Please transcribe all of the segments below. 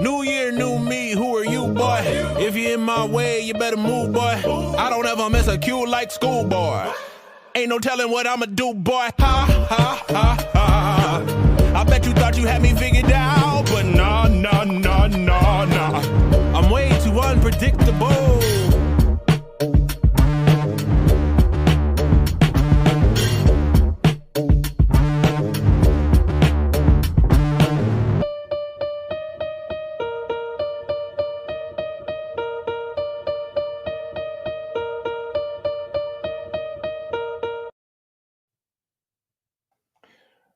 New year, new me, who are you, boy? If you're in my way, you better move, boy. I don't ever miss a cue like schoolboy. Ain't no telling what I'ma do, boy. Ha, ha, ha, ha. I bet you thought you had me figured out, but nah. I'm way too unpredictable.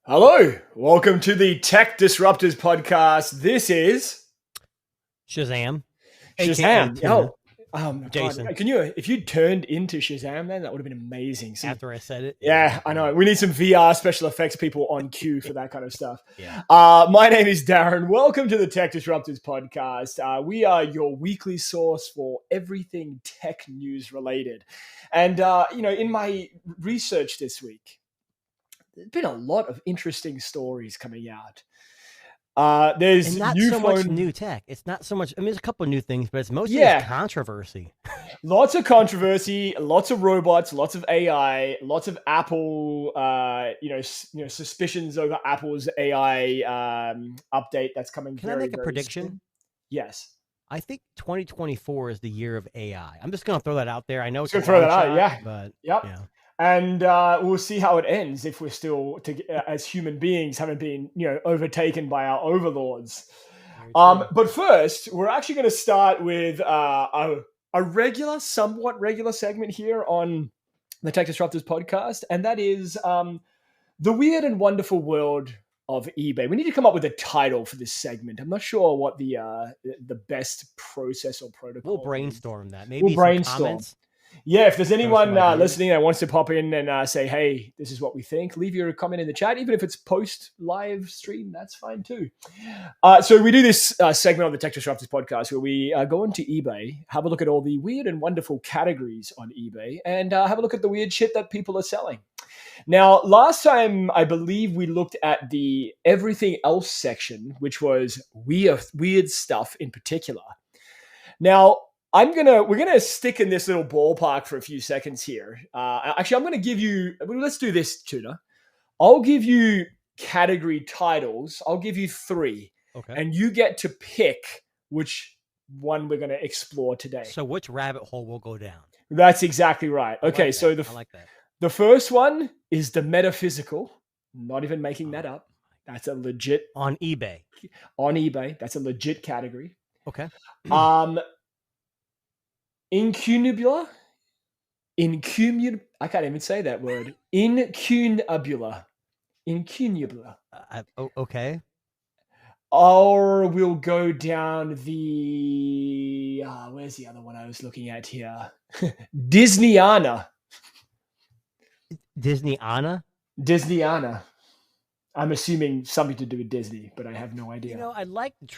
Hello, welcome to the Tech Disruptors podcast. This is Shazam. Shazam. Jason. God. Can you, if you turned into Shazam, then that would have been amazing. After I said it. Yeah, I know. We need some VR special effects people on cue for that kind of stuff. Yeah. My name is Darren. Welcome to the Tech Disruptors podcast. We are your weekly source for everything tech news related. And, in my research this week, there's been a lot of interesting stories coming out. There's and not new so phone... much new tech. It's not so much. I mean, there's a couple of new things, but it's mostly just controversy. Lots of controversy, lots of robots, lots of AI, lots of Apple. Suspicions over Apple's AI update that's coming. Can I make a prediction? Soon. Yes. I think 2024 is the year of AI. I'm just going to throw that out there. I know it's going to throw that out, yeah. But yep. Yeah. And we'll see how it ends if we're still, as human beings, haven't been, overtaken by our overlords. But first, we're actually going to start with a somewhat regular segment here on the Tech Disruptors podcast, and that is the weird and wonderful world of eBay. We need to come up with a title for this segment. I'm not sure what the best process or protocol. We'll brainstorm that. Maybe we'll brainstorm. Comments. Yeah, if there's anyone listening that wants to pop in and say, hey, this is what we think, leave your comment in the chat. Even if it's post-live stream, that's fine too. So we do this segment on the Tech Disruptors podcast where we go into eBay, have a look at all the weird and wonderful categories on eBay, and have a look at the weird shit that people are selling. Now, last time, I believe we looked at the everything else section, which was weird stuff in particular. Now, we're gonna stick in this little ballpark for a few seconds here. Actually, I'm gonna give you. Let's do this, Tuna. I'll give you category titles. I'll give you 3, okay, and you get to pick which one we're gonna explore today. So, which rabbit hole will go down? That's exactly right. Okay, so I like that. The first one is the metaphysical. Not even making that up. That's a legit on eBay. On eBay, that's a legit category. Okay. Incunabula. I can't even say that word. Incunabula. Okay. Or we'll go down the... where's the other one I was looking at here? Disneyana. Disneyana. I'm assuming something to do with Disney, but I have no idea. I'd like to...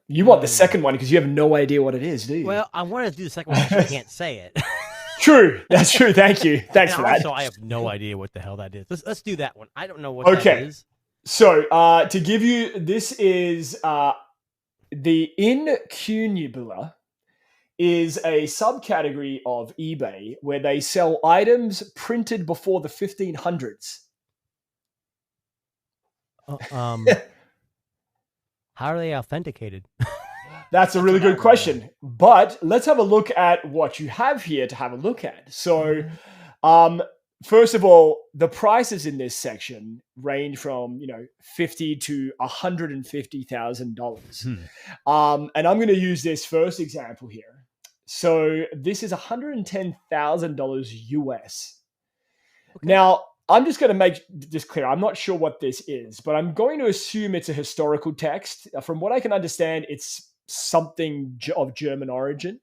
You want the second one because you have no idea what it is, do you? Well, I want to do the second one because you can't say it. True. That's true. Thank you. Thanks for that. Also, I have no idea what the hell that is. Let's do that one. I don't know what that is. So, to give you, this is the incunabula is a subcategory of eBay where they sell items printed before the 1500s. How are they authenticated? That's a really good question. But let's have a look at what you have here to have a look at. So, first of all, the prices in this section range from, $50,000 to $150,000. And I'm going to use this first example here. So this is $110,000 US. Okay. Now, I'm just going to make this clear. I'm not sure what this is, but I'm going to assume it's a historical text. From what I can understand, it's something of German origin.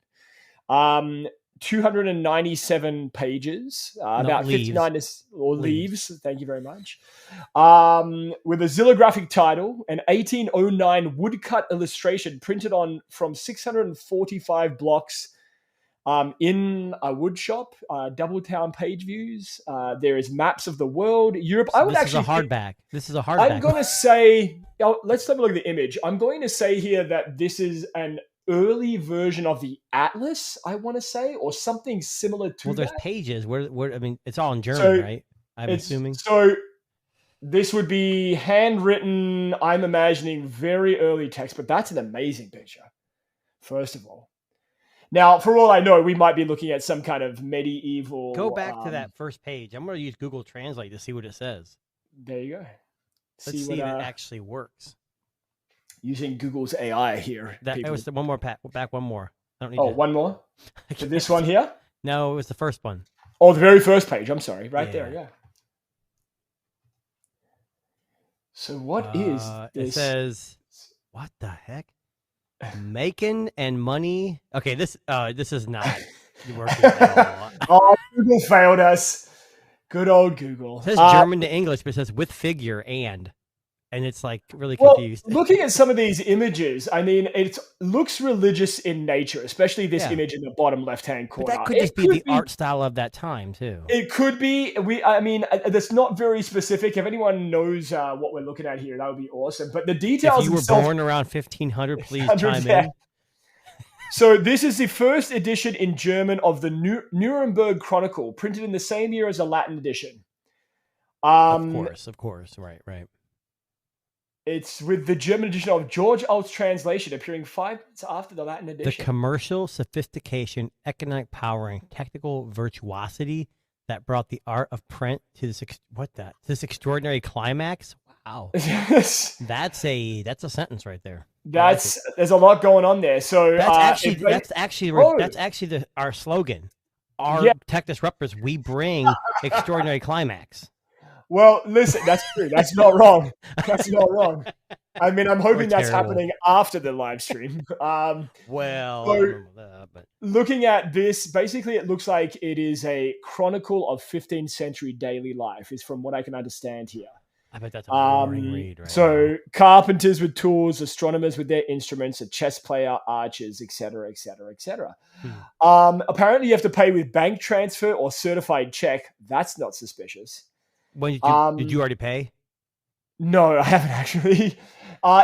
297 pages, about 59 leaves. Thank you very much. With a xylographic title, an 1809 woodcut illustration printed on from 645 blocks in a wood shop, Doubletown page views. There is maps of the world, Europe. So I would this actually is a hardback. This is a I'm hardback. going to say, let's have a look at the image. I'm going to say here that this is an early version of the Atlas, I want to say, or something similar to Well, there's that. pages. Where I mean, it's all in German, So right? I'm assuming. So this would be handwritten, I'm imagining very early text, but that's an amazing picture, first of all. Now, for all I know, we might be looking at some kind of medieval... Go back to that first page. I'm going to use Google Translate to see what it says. There you go. Let's see if it actually works. Using Google's AI here. It was the one more, back one more. I don't need one more? So this one here? No, it was the first one. Oh, the very first page. I'm sorry. Right there, yeah. So what is this? It says, what the heck? Making and money. Okay, this is not working at all. Oh, Google failed us. Good old Google. It says German to English, but it says with figure and it's like really confused. Looking at some of these images, I mean, it looks religious in nature, especially this image in the bottom left-hand corner. But that could just be the art style of that time too. It could be. I mean, that's not very specific. If anyone knows what we're looking at here, that would be awesome. But the details. If you were born around 1500, please chime in. So this is the first edition in German of the Nuremberg Chronicle, printed in the same year as the Latin edition. Of course, right. It's with the German edition of George Alt's translation, appearing 5 months after the Latin edition. The commercial sophistication, economic power, and technical virtuosity that brought the art of print to this extraordinary climax. Wow, that's a sentence right there. There's a lot going on there. So that's actually our slogan. Our tech disruptors, we bring extraordinary climax. Well, listen, that's true. That's not wrong. That's not wrong. I mean, I'm hoping that's happening after the live stream. Looking at this, basically it looks like it is a chronicle of 15th century daily life, is from what I can understand here. I bet that's a boring read, right? So carpenters with tools, astronomers with their instruments, a chess player, archers, etc., etc., etc. Apparently you have to pay with bank transfer or certified check. That's not suspicious. When did you already pay? No, I haven't actually.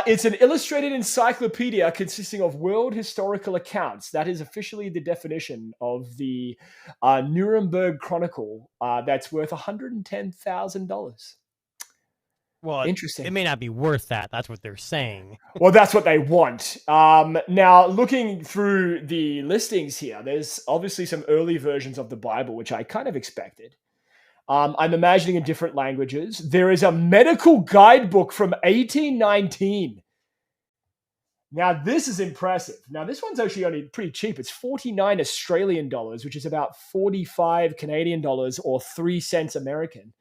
It's an illustrated encyclopedia consisting of world historical accounts. That is officially the definition of the Nuremberg Chronicle. That's worth $110,000. Well, interesting. It may not be worth that. That's what they're saying. Well, that's what they want. Now, looking through the listings here, there's obviously some early versions of the Bible, which I kind of expected. I'm imagining in different languages. There is a medical guidebook from 1819. Now, this is impressive. Now, this one's actually only pretty cheap. It's 49 Australian dollars, which is about 45 Canadian dollars or 3 cents American.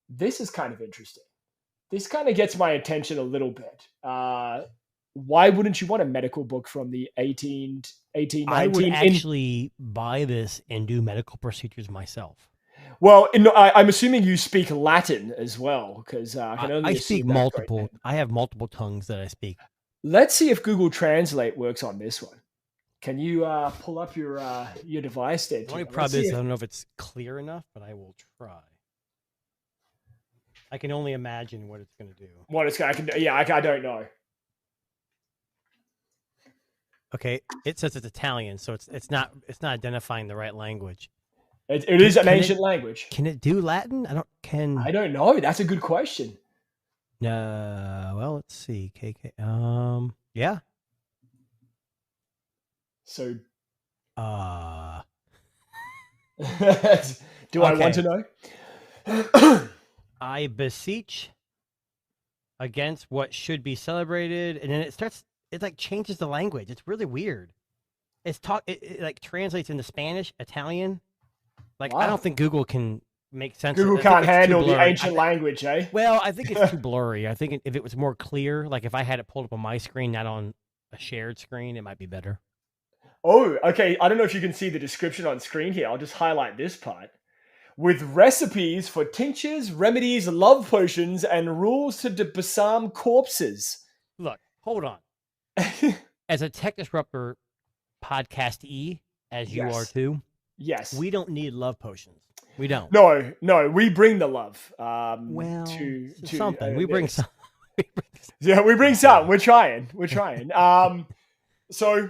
This is kind of interesting. This kind of gets my attention a little bit. Why wouldn't you want a medical book from the 1819? I would actually buy this and do medical procedures myself. Well, I'm assuming you speak Latin as well, because I speak multiple. I have multiple tongues that I speak. Let's see if Google Translate works on this one. Can you pull up your device there? The only problem is I don't know if it's clear enough, but I will try. I can only imagine what it's going to do. What it's going to do? Yeah, I don't know. Okay, it says it's Italian, so it's not identifying the right language. It is an ancient language. Can it do Latin? I don't know. That's a good question. Well, let's see. KK. Yeah. So. Do I want to know? I beseech against what should be celebrated, and then it starts. It like changes the language. It's really weird. It like translates into Spanish, Italian. Like wow. I don't think Google can make sense. Google can't handle the ancient language, eh? Well, I think it's too blurry. I think if it was more clear, like if I had it pulled up on my screen, not on a shared screen, it might be better. Oh, okay. I don't know if you can see the description on screen here. I'll just highlight this part. With recipes for tinctures, remedies, love potions, and rules to disarm corpses. Look, hold on. As a tech disruptor, podcast-y as you are Yes. too. Yes. We don't need love potions. We don't. No, we bring the love. Well, to something. We bring this. some. Yeah, we bring some. We're trying. So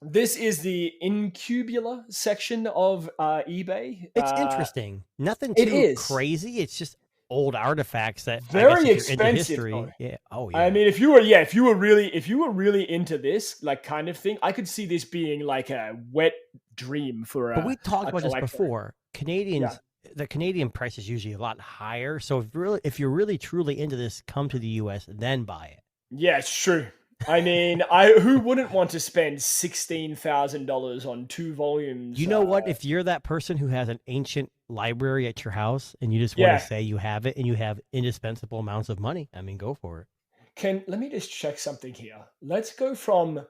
this is the incubula section of eBay. It's interesting. Nothing it too is. crazy. It's just old artifacts that Very I guess if you're into expensive, history. though. Yeah. Oh yeah. I mean, if you were really into this like kind of thing, I could see this being like a wet dream for a. But we talked a about this collector. before. Canadians, the Canadian price is usually a lot higher. So if you're really truly into this, come to the U.S. then buy it. Yeah, it's true. I mean, who wouldn't want to spend $16,000 on 2 volumes? You know what? If you're that person who has an ancient library at your house and you just want to say you have it and you have indispensable amounts of money, I mean, go for it. Let me just check something here. Let's go from.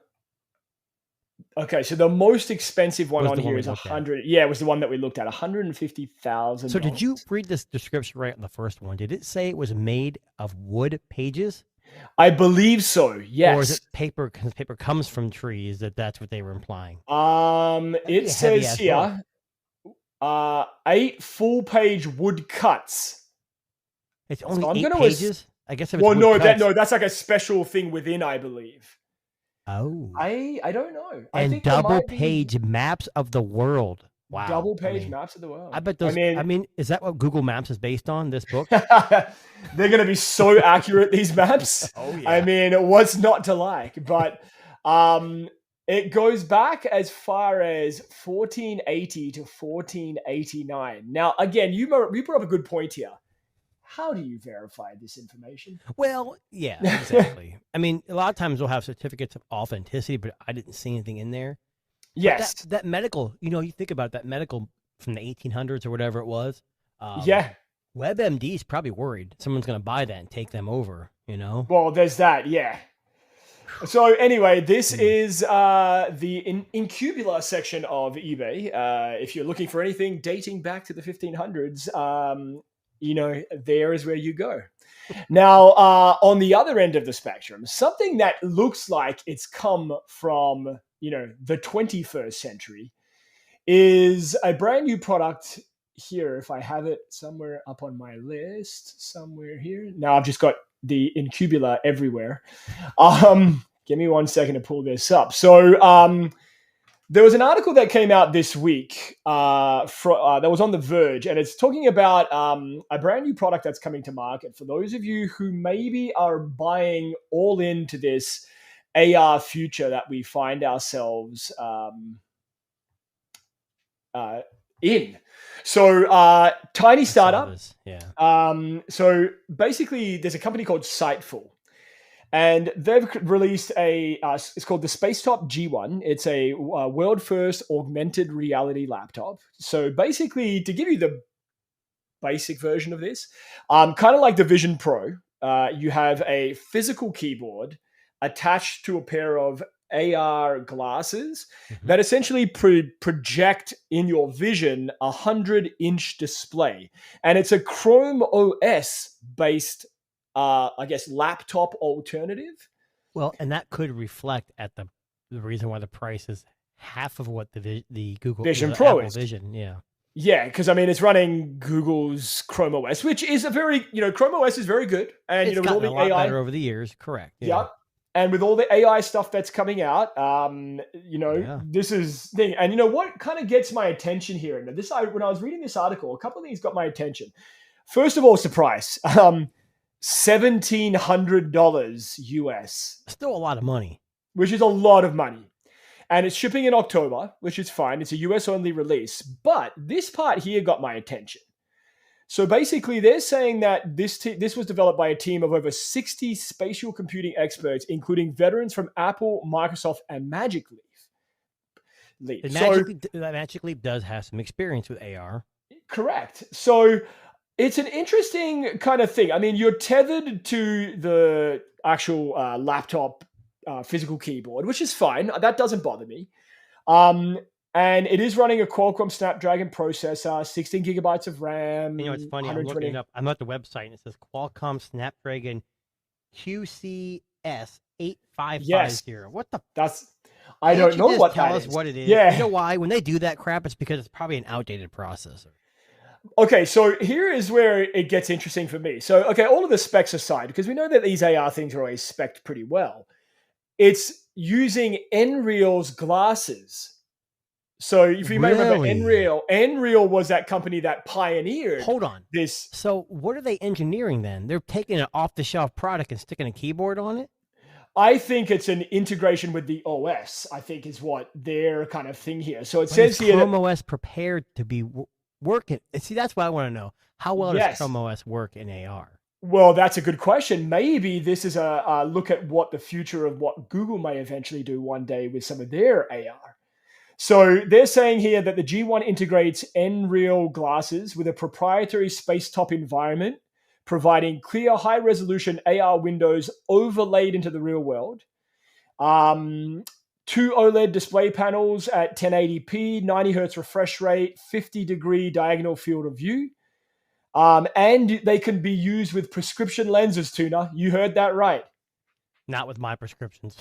Okay, so the most expensive one Was on the one here we is looked at. 100. Yeah, it was the one that we looked at, $150,000. So did you read this description right on the first one? Did it say it was made of wood pages? I believe so. Yes. Or is it paper? Because paper comes from trees. That's what they were implying. It a heavy says ass here, 8 full-page wood cuts. It's only I'm 8 gonna pages. I guess if it's Well, wood cuts, that's like a special thing within, I believe. Oh, I don't know. I and think there double might be page maps of the world. Wow, double I page mean, maps of the world. I bet those. I mean, is that what Google Maps is based on? This book? They're going to be so accurate, these maps. Oh yeah. I mean, what's not to like? But it goes back as far as 1480 to 1489. Now, again, you brought up a good point here. How do you verify this information? Well, yeah, exactly. I mean, a lot of times we'll have certificates of authenticity, but I didn't see anything in there. Yes. That medical, you think about that medical from the 1800s or whatever it was. Yeah. WebMD is probably worried someone's going to buy that and take them over, Well, there's that, yeah. So anyway, this is the incubula section of eBay. If you're looking for anything dating back to the 1500s, there is where you go. Now, on the other end of the spectrum, something that looks like it's come from, the 21st century is a brand new product here. If I have it somewhere up on my list, somewhere here. Now I've just got the incubula everywhere. Give me 1 second to pull this up. So, there was an article that came out this week that was on The Verge, and it's talking about a brand new product that's coming to market. For those of you who maybe are buying all into this AR future that we find ourselves in. So, tiny startup. Yeah. So basically, there's a company called Sightful. And they've released it's called the Spacetop G1. It's a world first augmented reality laptop. So basically, to give you the basic version of this, kind of like the Vision Pro, you have a physical keyboard attached to a pair of AR glasses that essentially project in your vision 100-inch display. And it's a Chrome OS based laptop alternative. Well, and that could reflect at the reason why the price is half of what the Google Vision Pro Apple is. Vision, yeah. Yeah, because I mean, it's running Google's Chrome OS, which is a very, Chrome OS is very good, and It's with gotten all the a lot AI better over the years, correct? Yeah. And with all the AI stuff that's coming out, this is thing. And what kind of gets my attention here? And when I was reading this article, a couple of things got my attention. First of all, it's the price. $1,700 US. Still a lot of money. Which is a lot of money. And it's shipping in October, which is fine. It's a US only release. But this part here got my attention. So basically, they're saying that this was developed by a team of over 60 spatial computing experts, including veterans from Apple, Microsoft, and Magic Leap. Magic Leap does have some experience with AR. Correct. So it's an interesting kind of thing. I mean, you're tethered to the actual laptop physical keyboard, which is fine. That doesn't bother me. And it is running a Qualcomm Snapdragon processor, 16 gigabytes of RAM. It's funny. I'm looking it up. I'm at the website, and it says Qualcomm Snapdragon QCS 8550. Yes. What the? I Can't don't you know just what tell that us is. what it is? Yeah. You know why? When they do that crap, it's because it's probably an outdated processor. Okay, so here is where it gets interesting for me. So, okay, all of the specs aside, because we know that these AR things are always spec'd pretty well, it's using Nreal's glasses. So, if you may remember, Really? Nreal was that company that pioneered Hold on. this. So what are they engineering then? They're taking an off-the-shelf product and sticking a keyboard on it? I think it's an integration with the OS, I think is what their kind of thing here. So, it But says is here Chrome that, OS prepared to be working? See, that's what I want to know. How well does yes. Chrome OS work in AR? Well, that's a good question. Maybe this is a look at what the future of what Google may eventually do one day with some of their AR. So they're saying here that the G1 integrates Nreal glasses with a proprietary space-top environment, providing clear, high-resolution AR windows overlaid into the real world. 2 OLED display panels at 1080p, 90 hertz refresh rate, 50-degree diagonal field of view. And they can be used with prescription lenses, Tuna. You heard that right. Not with my prescriptions.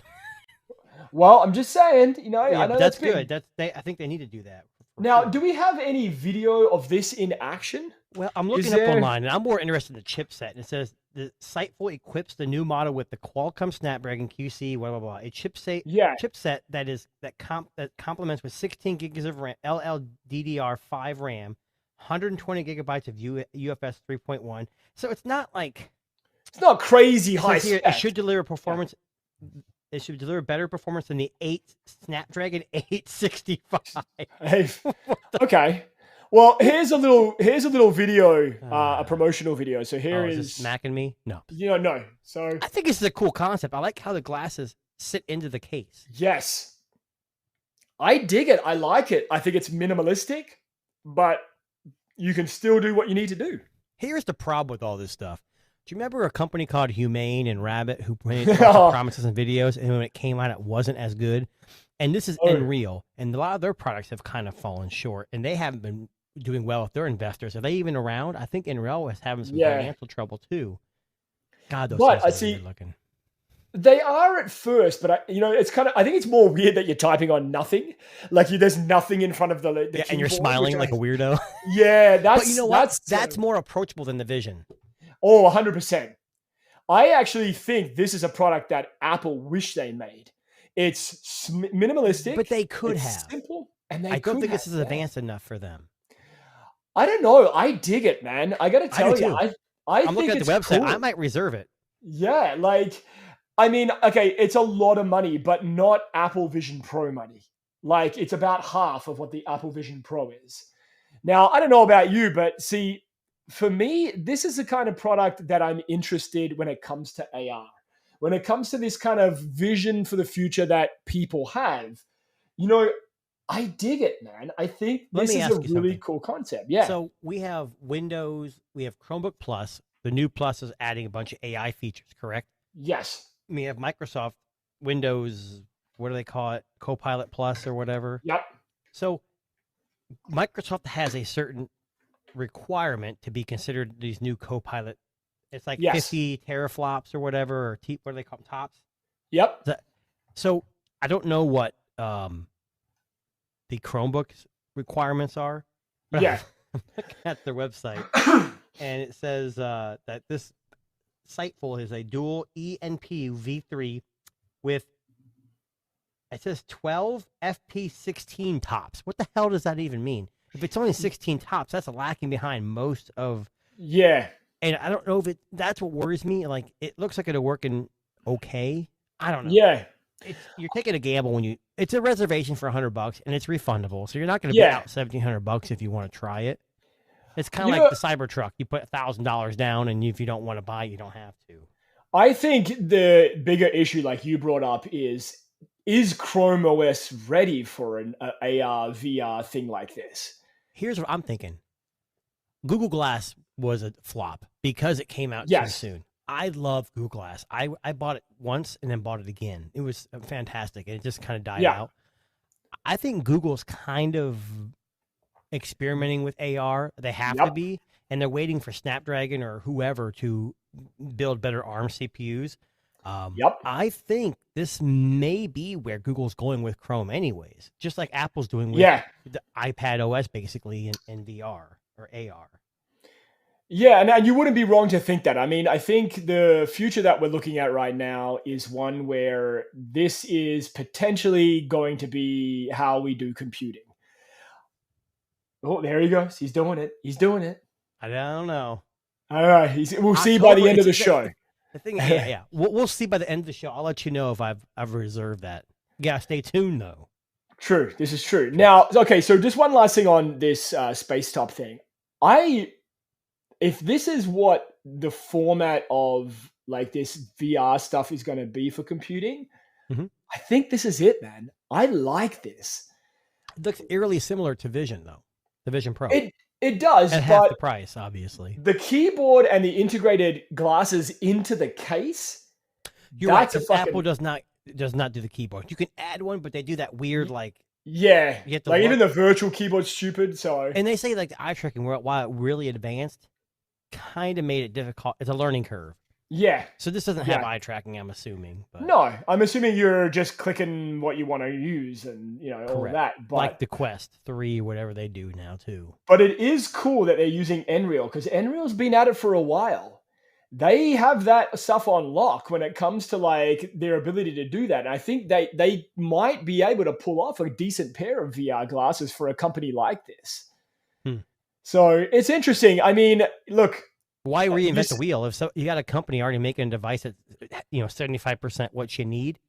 Well, I'm just saying, I Yeah, know but that's big. good. I think they need to do that. for Now, sure. do we have any video of this in action? Well, I'm Is looking up there- online, and I'm more interested in the chipset. And it says the Sightful equips the new model with the Qualcomm Snapdragon QC, blah blah blah, a Yeah. chipset that complements with 16 gigs of RAM, LLDDR5 RAM, 120 gigabytes of UFS 3.1. So it's not like It's not crazy it high says here, it spec. should deliver performance. It should deliver better performance than the Snapdragon 865. Hey, okay. Well, here's a little video, a promotional video. So here Is is, this macking me? No. no. So I think this is a cool concept. I like how the glasses sit into the case. yes, I dig it. I like it. I think it's minimalistic, but you can still do what you need to do. Here's the problem with all this stuff. Do you remember a company called Humane and Rabbit who made lots of promises and videos, and when it came out, it wasn't as good? And this is Nreal, and a lot of their products have kind of fallen short, and they haven't been doing well with their investors. Are they even around? I think Nreal is having some financial trouble too. God, those But things I are see- weird looking. They are at first, but it's kind of. I think it's more weird that you're typing on nothing, like there's nothing in front of the Yeah, and you're keyboard, smiling which like a weirdo. Yeah, that's. But you know what? That's more approachable than the Vision. Oh, 100%. I actually think this is a product that Apple wish they made. It's minimalistic, But they could it's have. simple, and they I don't could think this have, is yeah. advanced enough for them. I don't know. I dig it, man. I got to tell do you, too. I I'm think looking at it's the website. cool. I might reserve it. Yeah, I mean, okay, it's a lot of money, but not Apple Vision Pro money. Like, it's about half of what the Apple Vision Pro is. Now, I don't know about you, but see, for me, this is the kind of product that I'm interested when it comes to AR. When it comes to this kind of vision for the future that people have, I dig it, man. I think Let this me is ask a you really something. cool concept. Yeah. So we have Windows, we have Chromebook Plus. The new Plus is adding a bunch of AI features, correct? Yes. We have Microsoft Windows, what do they call it? Copilot Plus or whatever. Yep. So Microsoft has a certain requirement to be considered these new Copilot. It's like Yes. 50 teraflops or whatever, or what do they call them? Tops? Yep. So I don't know what the Chromebook's requirements are. But Yeah. I'm looking at their website, and it says that this Sightful is a dual ENP V3 with, it says 12 FP16 tops. What the hell does that even mean? If it's only 16 tops, that's lacking behind most of. Yeah. And I don't know if that's what worries me. Like, it looks like it'll work in okay. I don't know. Yeah. You're taking a gamble when it's a reservation for $100 and it's refundable. So you're not going to Yeah. pay out $1,700 if you want to try it. It's kind You of know- like the Cybertruck. You put $1,000 down, and if you don't want to buy, you don't have to. I think the bigger issue, like you brought up, is Chrome OS ready for an AR, VR thing like this? Here's what I'm thinking. Google Glass was a flop because it came out Yes. too soon. I love Google Glass. I bought it once and then bought it again. It was fantastic, and it just kind of died Yeah. out. I think Google's kind of experimenting with AR. They have to Yep. be, and they're waiting for Snapdragon or whoever to build better ARM CPUs. Yep. I think this may be where Google's going with Chrome, anyways. Just like Apple's doing with Yeah. the iPad OS, basically in VR or AR. Yeah, and you wouldn't be wrong to think that. I mean, I think the future that we're looking at right now is one where this is potentially going to be how we do computing. Oh, there he goes. He's doing it. He's doing it. I don't know. All right. We'll see by the end of the show. The thing, yeah. We'll see by the end of the show. I'll let you know if I've reserved that. Yeah, stay tuned though. True. This is true. Now, okay, so just one last thing on this space top thing. If this is what the format of like this VR stuff is going to be for computing, I think this is it, man. I like this. It looks eerily similar to Vision, though. The Vision Pro. It does, at half the price, obviously. The keyboard and the integrated glasses into the case. You're right. Apple does not do the keyboard. You can add one, but they do that weird Yeah, you have to like even the virtual keyboard's stupid. So and they say like the eye tracking, while it really advanced, kind of made it difficult. It's a learning curve. Yeah. So this doesn't have eye tracking, I'm assuming. But. No, I'm assuming you're just clicking what you want to use and, all that. But, like the Quest 3, whatever they do now, too. But it is cool that they're using Nreal because Nreal's been at it for a while. They have that stuff on lock when it comes to like their ability to do that. And I think they might be able to pull off a decent pair of VR glasses for a company like this. So it's interesting. I mean, look. Why reinvent the wheel if you got a company already making a device that's 75% what you need?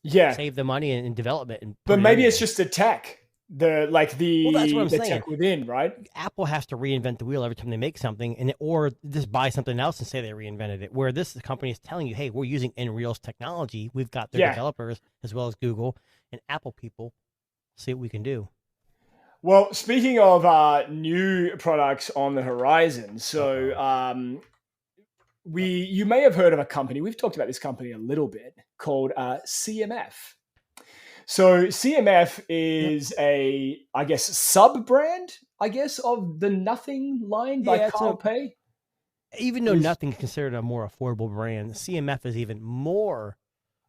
Yeah, save the money in development. But maybe it's just the tech, that's what I'm saying. Tech within, right? Apple has to reinvent the wheel every time they make something, or just buy something else and say they reinvented it. Where this company is telling you, hey, we're using Nreal's technology. We've got their developers as well as Google and Apple people. See what we can do. Well, speaking of new products on the horizon, so you may have heard of a company. We've talked about this company a little bit called CMF. So CMF is a sub-brand, of the Nothing line by Carl Pei. Even though Nothing is considered a more affordable brand, CMF is even more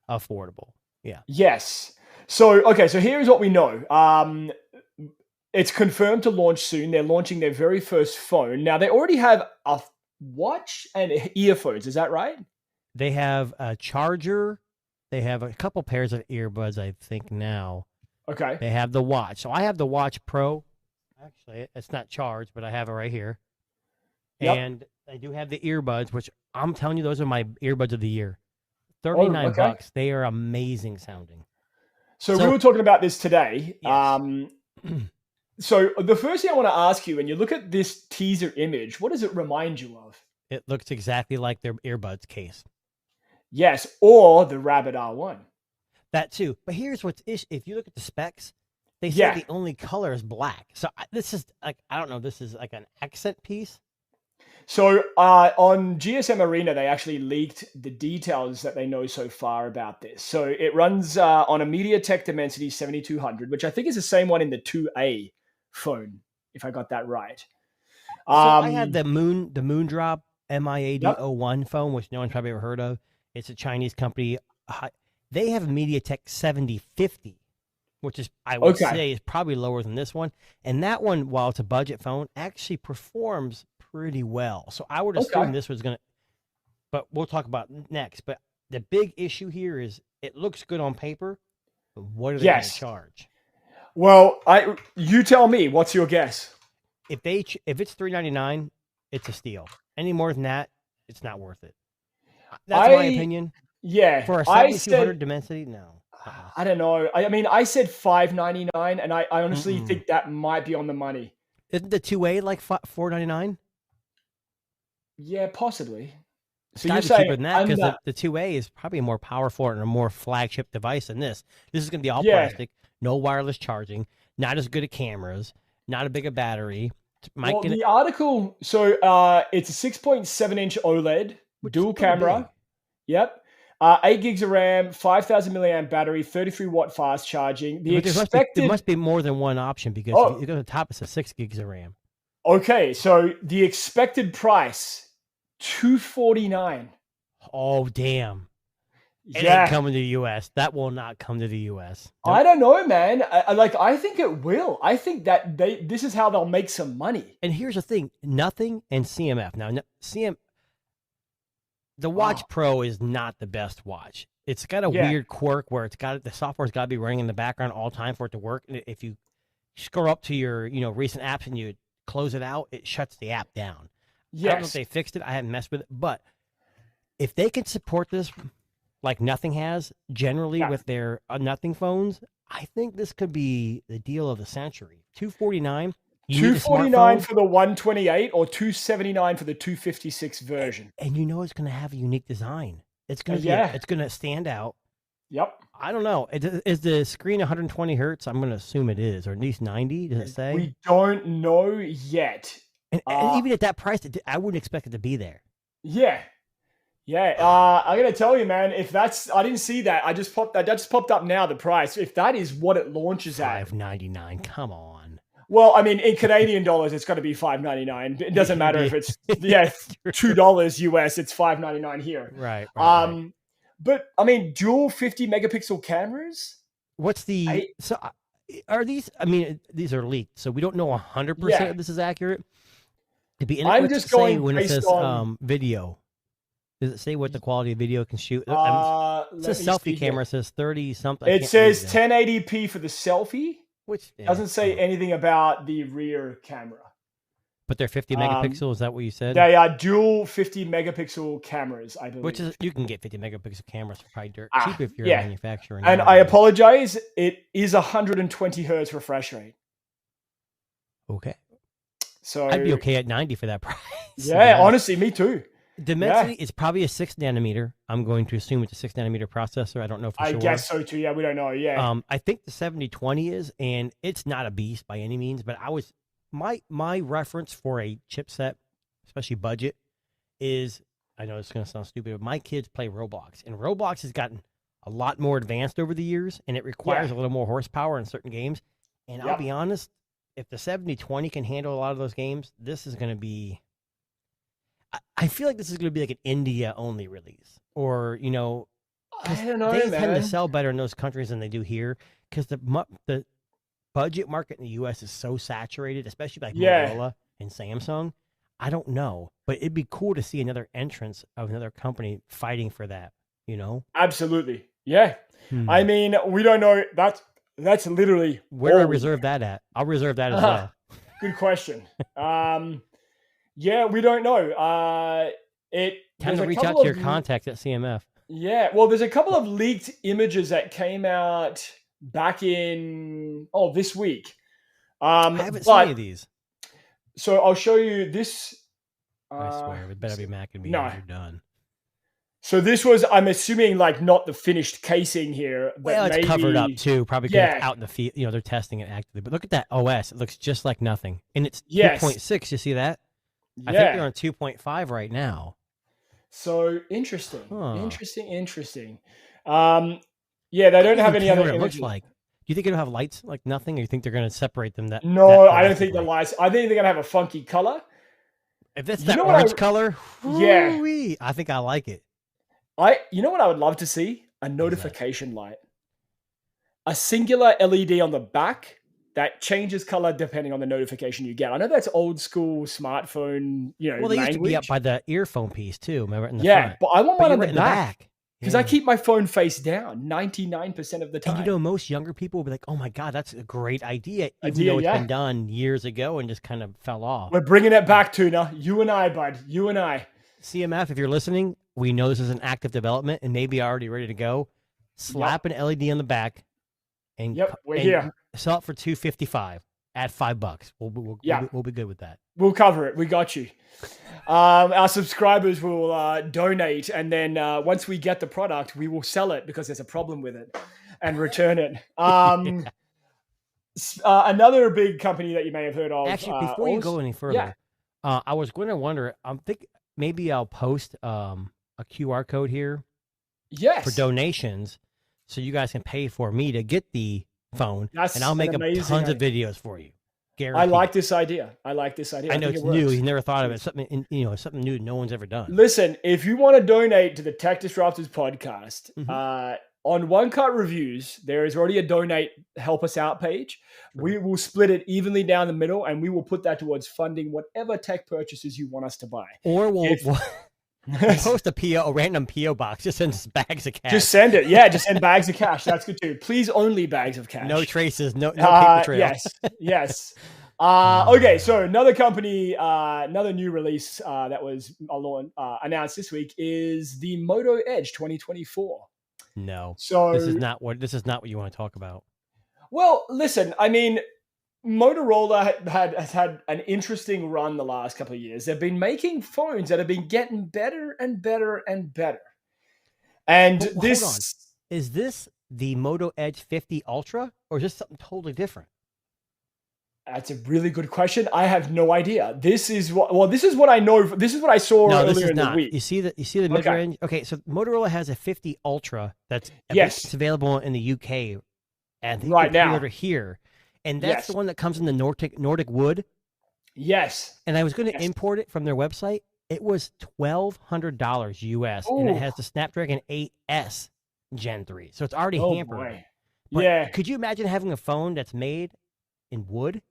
affordable. Yeah. Yes. So here's what we know. It's confirmed to launch soon. They're launching their very first phone. Now, they already have a watch and earphones. Is that right? They have a charger. They have a couple pairs of earbuds, I think, now. Okay. They have the watch. So I have the Watch Pro. Actually, it's not charged, but I have it right here. Yep. And I do have the earbuds, which I'm telling you, those are my earbuds of the year. $39. They are amazing sounding. So we were talking about this today. Yes. So the first thing I want to ask you, when you look at this teaser image, what does it remind you of? It looks exactly like their earbuds case. Yes, or the Rabbit R1. That too. But here's what's if you look at the specs, they say the only color is black. So this is like, I don't know, this is like an accent piece. So on GSM Arena, they actually leaked the details that they know so far about this. So it runs on a MediaTek Dimensity 7200, which I think is the same one in the 2A phone, if I got that right. So I had the Moondrop MIAD01 phone, which no one's probably ever heard of. It's a Chinese company. They have a MediaTek 7050, which is, I would say, is probably lower than this one. And that one, while it's a budget phone, actually performs pretty well. So I would assume this was going to, but we'll talk about next. But the big issue here is it looks good on paper, but what are they going to charge? Well, you tell me. What's your guess? If it's $399, it's a steal. Any more than that, it's not worth it. That's my opinion. Yeah, for a 7200 Dimensity, no. I don't know. I mean, I said $599, and I honestly think that might be on the money. Isn't the 2A like $499? Yeah, possibly. So you're saying cheaper than that because the 2A is probably a more powerful and a more flagship device than this. This is going to be all plastic, no wireless charging, not as good at cameras, not a big a battery. The article, so it's a 6.7-inch OLED, dual camera. Big. Yep. 8 gigs of RAM, 5,000 milliamp battery, 33-watt fast charging. There must be more than one option because if you go to the top, it says 6 gigs of RAM. Okay, so the expected price, $249. Oh, damn. It Yeah. ain't coming to the U.S. That will not come to the U.S. Nope. I don't know, man. I think it will. I think that this is how they'll make some money. And here's the thing: nothing and CMF. Now, the Watch Pro is not the best watch. It's got a weird quirk where the software's got to be running in the background all the time for it to work. And if you scroll up to your recent apps and you close it out, it shuts the app down. Yes. I don't know if they fixed it. I haven't messed with it, but if they can support this like Nothing has generally with their Nothing phones, I think this could be the deal of the century. $249. $249 for the 128 or $279 for the 256 version. And it's going to have a unique design. It's going to it's going to stand out. Yep. I don't know. Is the screen 120 hertz? I'm going to assume it is, or at least 90. Does it say? We don't know yet. And even at that price, I wouldn't expect it to be there. Yeah. Yeah. I'm going to tell you, man, I didn't see that. That just popped up now, the price. If that is what it launches at. $599. Come on. Well, I mean, in Canadian dollars, it's got to be $5.99. It doesn't matter if it's $2 US. It's $5.99 here. Right. But I mean, dual 50 megapixel cameras. What's the are these? I mean, these are leaked, so we don't know 100% if this is accurate. It'd be interesting to say when it says video. Does it say what the quality of video can shoot? It says selfie camera. It says 30 something. It says 1080p for the selfie. Which doesn't say anything about the rear camera. But they're 50 megapixel. Is that what you said? They are dual 50 megapixel cameras, I believe. Which is, you can get 50 megapixel cameras for probably dirt cheap if you're a manufacturer. And I apologize. It is 120 hertz refresh rate. Okay. So I'd be okay at 90 for that price. Yeah, honestly, me too. Dimensity is probably a 6 nanometer. I'm going to assume it's a 6 nanometer processor. I don't know for sure. I guess so too. Yeah, we don't know. Yeah. I think the 7020 is, and it's not a beast by any means, but my reference for a chipset, especially budget, is, I know it's going to sound stupid, but my kids play Roblox, and Roblox has gotten a lot more advanced over the years, and it requires a little more horsepower in certain games. And I'll be honest, if the 7020 can handle a lot of those games, this is going to be. I feel like this is going to be like an India-only release, or I don't know, they man. tend to sell better in those countries than they do here, because the budget market in the U.S. is so saturated, especially like Motorola and Samsung. I don't know, but it'd be cool to see another entrance of another company fighting for that. Absolutely, yeah. I mean, we don't know. That's literally where do I reserve that at? I'll reserve that as well. Good question. Yeah, we don't know. Time to reach out to your contacts at CMF. Yeah, well, there's a couple of leaked images that came out back in this week. I haven't seen any of these. So I'll show you this. I swear, it better be Mac and me. No. You're done. So this was, I'm assuming, like not the finished casing here. But well, it's maybe covered up too, probably because it's out in the field. They're testing it actively. But look at that OS; it looks just like Nothing, and it's 2.6. You see that? I think they're on 2.5 right now. So interesting. Interesting. Yeah, they don't have any other images. It looks like. Do you think it'll have lights like Nothing, or you think they're going to separate them? No, I don't think the lights. I think they're going to have a funky color. If it's that orange color, I think I like it. You know what I would love to see? A notification light. A singular LED on the back that changes color depending on the notification you get. I know that's old school smartphone, Well, they used to be up by the earphone piece too. Remember in the front? But I want one on the back. Because I keep my phone face down 99% of the time. And most younger people will be like, oh my God, that's a great idea. Even though it's been done years ago and just kind of fell off. We're bringing it back, Tuna. You and I, bud. You and I. CMF, if you're listening, we know this is an active development and maybe already ready to go. Slap an LED on the back and, we're here. Sell it for $255. Add $5. We'll be good with that. We'll cover it. We got you. Our subscribers will donate, and then once we get the product, we will sell it because there's a problem with it and return it. Another big company that you may have heard of. Actually, before you go any further, I was going to wonder. I'm thinking maybe I'll post a QR code here. Yes. For donations, so you guys can pay for me to get the phone, and I'll make tons of videos for you. Guaranteed. I like this idea. I know it's it new. works. You never thought of it. Something something new no one's ever done. Listen, if you want to donate to the Tech Disruptors podcast, Mhm. on One Cut Reviews, there is already a donate help us out page. Sure. We will split it evenly down the middle, and we will put that towards funding whatever tech purchases you want us to buy. Or we'll If- post a random PO box. Just send us bags of cash. Just send it. Yeah, just send bags of cash. That's good too. Please only bags of cash. No traces. No paper trail. Yes. Okay, so another company, another new release that was announced this week is the Moto Edge 2024. No. So This is not what you want to talk about. Well, listen, I mean, Motorola has had an interesting run the last couple of years. They've been making phones that have been getting better and better and better. And Hold on. Is this the Moto Edge 50 Ultra, or is this something totally different? That's a really good question. I have no idea. This is what I know. This is what I saw No, this earlier is in the not. week. You see the mid range. Okay, so Motorola has a 50 Ultra that's Yes. it's available in the UK, and you Right can now. pre-order here, and that's Yes. the one that comes in the Nordic wood. Yes. And I was going to Yes. import it from their website. It was $1,200 US, and it Ooh. has the Snapdragon 8S Gen 3, so it's already Oh hampered. boy. But Yeah. could you imagine having a phone that's made in wood,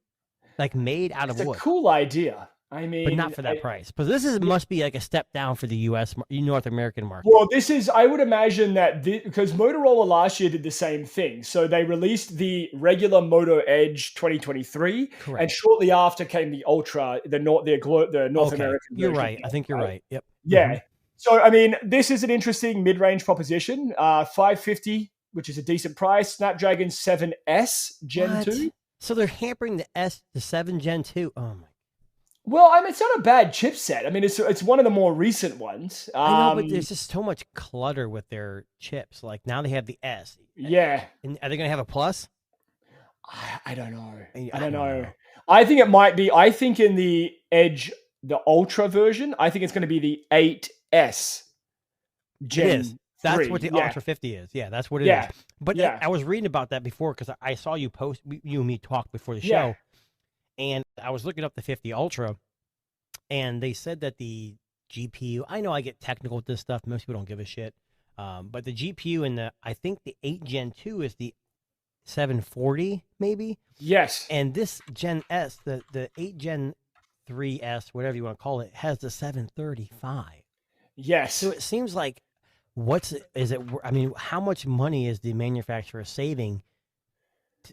like made out It's of a wood? cool idea. I mean, But not for that price. But this must be like a step down for the U.S. North American market. Well, I would imagine that because Motorola last year did the same thing. So they released the regular Moto Edge 2023, Correct. and shortly after came the Ultra, the North Okay, American. you're version, right. I think you're right. Yep. Yeah. Mhm. So, I mean, this is an interesting mid-range proposition. 550, which is a decent price. Snapdragon 7S Gen What? 2. So they're hampering the 7 Gen 2. Oh my! Well, I mean, it's not a bad chipset. I mean, it's one of the more recent ones. I know, but there's just so much clutter with their chips. Like now they have the S. Yeah. And are they going to have a Plus? I don't know. I I don't don't know. I think it might be. I think in the Edge, the Ultra version, I think it's going to be the 8S Gen. It is. That's 3. what the Yeah. Ultra 50 is. Yeah, that's what it is. Yeah. But Yeah. I was reading about that before because I saw you post, you and me talk before the show, Yeah. and I was looking up the 50 Ultra, and they said that the GPU. I know I get technical with this stuff. Most people don't give a shit. But the GPU and I think the 8 Gen 2 is the 740 maybe, Yes. and this Gen S, the 8 Gen 3S, whatever you want to call it, has the 735. Yes. So it seems like I mean, how much money is the manufacturer saving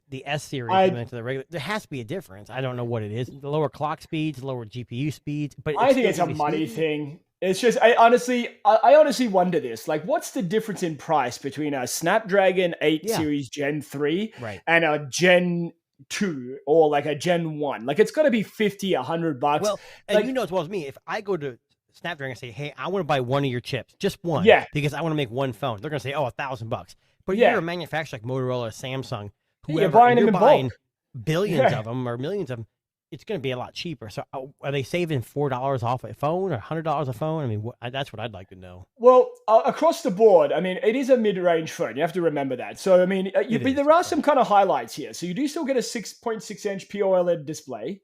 the S series compared to the regular? There has to be a difference. I don't know what it is. The lower clock speeds, lower GPU speeds, but I think still it's a gonna be money speedy. thing. It's just I honestly wonder this. Like, what's the difference in price between a Snapdragon 8 Yeah. series Gen 3 Right. and a Gen 2 or like a Gen 1? Like, it's got to be $50, $100. Well, and like- you know as well as me, if I go to Snapdragon and say, "Hey, I want to buy one of your chips, just one, Yeah. because I want to make one phone," they're gonna say, "Oh, $1,000." But Yeah. you're a manufacturer like Motorola, Samsung, Yeah, whoever, you're buying and them you're in buying bulk. billions Yeah. of them or millions of them. It's going to be a lot cheaper. So, are they saving $4 off a phone or $100 a phone? I mean, that's what I'd like to know. Well, across the board, I mean, it is a mid-range phone. You have to remember that. So, I mean, It is. there are some kind of highlights here. So, you do still get a 6.6-inch POLED display.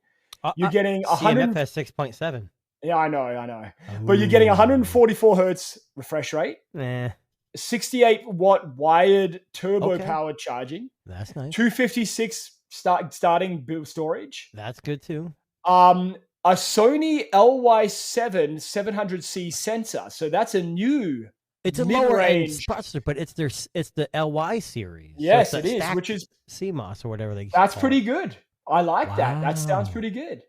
You're getting CMF 100. has 6.7. Yeah, I know. But you're getting 144 hertz refresh rate, Nah, 68-watt wired turbo Okay. powered charging, that's nice. 256 starting build storage. That's good too. A Sony LY7 700C sensor. So that's a new. It's a lower end Mid-range. processor, but it's the LY series. So Yes, it's it a is, stacked which is CMOS or whatever they. that's call pretty it. good. I like that. That sounds Wow. pretty good.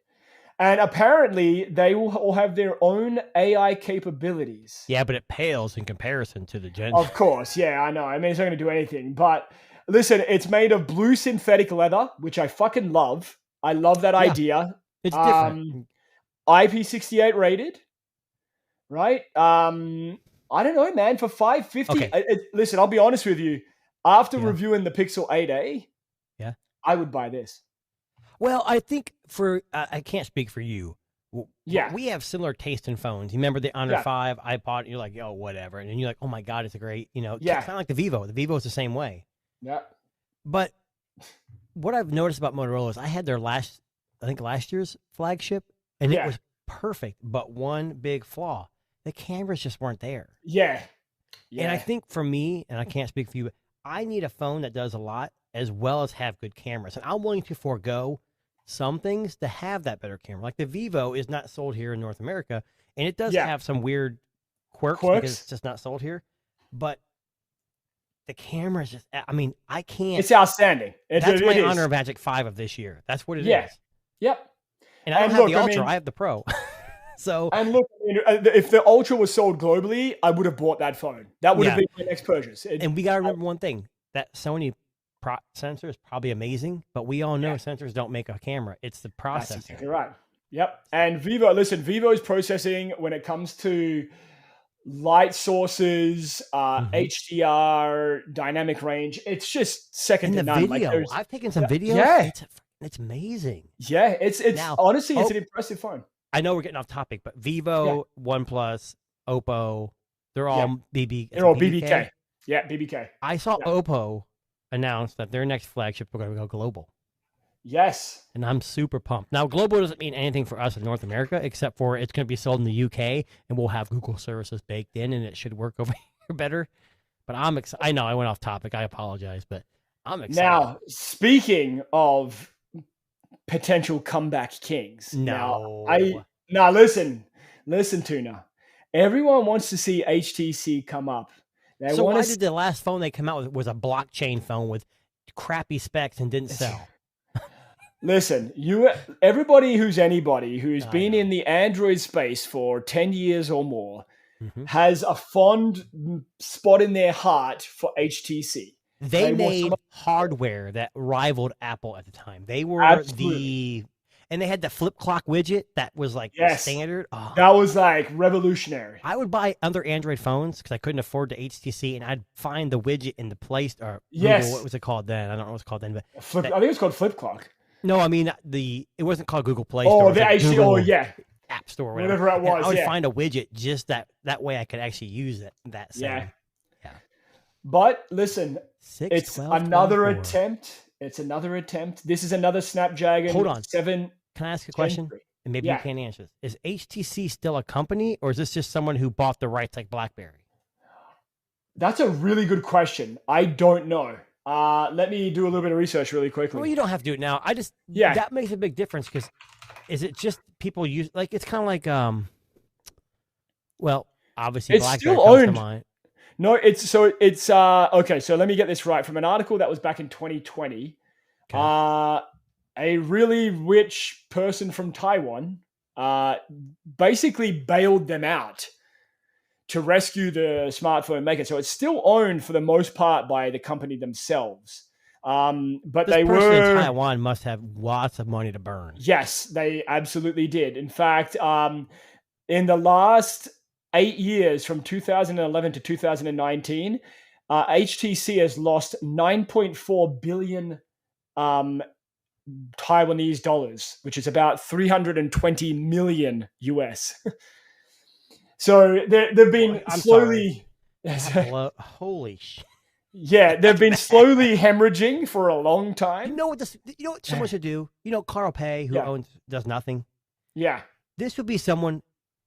And apparently, they will all have their own AI capabilities. Yeah, but it pales in comparison to the Gen. Of course, yeah, I know. I mean, it's not going to do anything. But listen, it's made of blue synthetic leather, which I fucking love. I love that Yeah. idea. It's different. IP68 rated, right? I don't know, man. For 550, Okay. Listen, I'll be honest with you. After Yeah. reviewing the Pixel 8a, Yeah. I would buy this. Well, I think I can't speak for you. Yeah. We have similar taste in phones. You remember the Honor Yeah. 5 iPod? And you're like, oh, whatever. And then you're like, oh my God, it's a great, Yeah. it's kind of like the Vivo. The Vivo is the same way. Yeah. But what I've noticed about Motorola is I had their last I think last year's flagship, and Yeah. it was perfect. But one big flaw: the cameras just weren't there. Yeah. Yeah. And I think for me, and I can't speak for you, but I need a phone that does a lot as well as have good cameras. And I'm willing to forego some things to have that better camera. Like the Vivo is not sold here in North America, and it does Yeah. have some weird quirks Quirks? because it's just not sold here. But the camera is just, I mean, I can't. It's outstanding. That's my it is. Honor Magic 5 of this year. That's what it is. Yeah. Yep. And I don't And have look, the I Ultra, mean- I have the Pro. So And look, if the Ultra was sold globally, I would have bought that phone. That would have Yeah. been my next purchase. and we got to remember one thing: that Sony sensor is probably amazing, but we all know sensors don't make a camera. It's the That's processor. exactly right. Yep. And Vivo's processing when it comes to light sources, HDR, dynamic range. It's just second And to the none. video, there's- I've taken some videos. Yeah. It's amazing. yeah, it's Now- honestly, it's oh. an impressive phone. I know we're getting off topic, but Vivo, OnePlus, Oppo, they're all BB. They're all BBK. Yeah, BBK. I saw Yeah. Oppo announce that their next flagship are going to go global, Yes. and I'm super pumped. Now, global doesn't mean anything for us in North America, except for it's going to be sold in the UK, and we'll have Google services baked in, and it should work over here better. But I'm excited. I know I went off topic. I apologize, but I'm excited. Now, speaking of potential comeback kings. No. Now listen, Tuna. Everyone wants to see HTC come up. They So want why to did the last phone they come out with was a blockchain phone with crappy specs and didn't sell? listen. Everybody who's I been know. in the Android space for 10 years or more Mhm. has a fond spot in their heart for HTC. They They want made some- hardware that rivaled Apple at the time. They were Absolutely. and they had the flip clock widget that was like Yes. standard. Oh, That was like revolutionary. I would buy other Android phones because I couldn't afford the HTC, and I'd find the widget in the Play Store. Yes. Google, what was it called then? I don't know what it was called then, but I think it's called Flip Clock. no, I mean it wasn't called Google Play Oh, Store. It the was like HTC. Google Oh, yeah. App Store, or Whatever whatever. it And was, I would yeah. find a widget just that way I could actually use it. That same. Yeah. Yeah. But listen, 6, it's 12, another 24. attempt. It's another attempt. This is another Snapdragon. Hold on. 7. Can I ask a question? 10. And maybe Yeah. you can't answer this. Is HTC still a company, or is this just someone who bought the rights like BlackBerry? That's a really good question. I don't know. Let me do a little bit of research really quickly. Well, you don't have to do it now. Yeah. That makes a big difference because is it just people use like it's kind of like well, obviously It's BlackBerry still comes to owned. mind. No, it's okay. So let me get this right. From an article that was back in 2020, Okay. a really rich person from Taiwan basically bailed them out to rescue the smartphone maker. So it's still owned for the most part by the company themselves. But This they person in were Taiwan must have lots of money to burn. Yes, they absolutely did. In fact, in the last 8 years, from 2011 to 2019, HTC has lost 9.4 billion Taiwanese dollars, which is about 320 million US. So they've been I'm slowly, Holy shit! yeah, they've been slowly hemorrhaging for a long You time. know what this? You know what someone should do? You know Carl Pei, who Yeah. does nothing. Yeah, This would be someone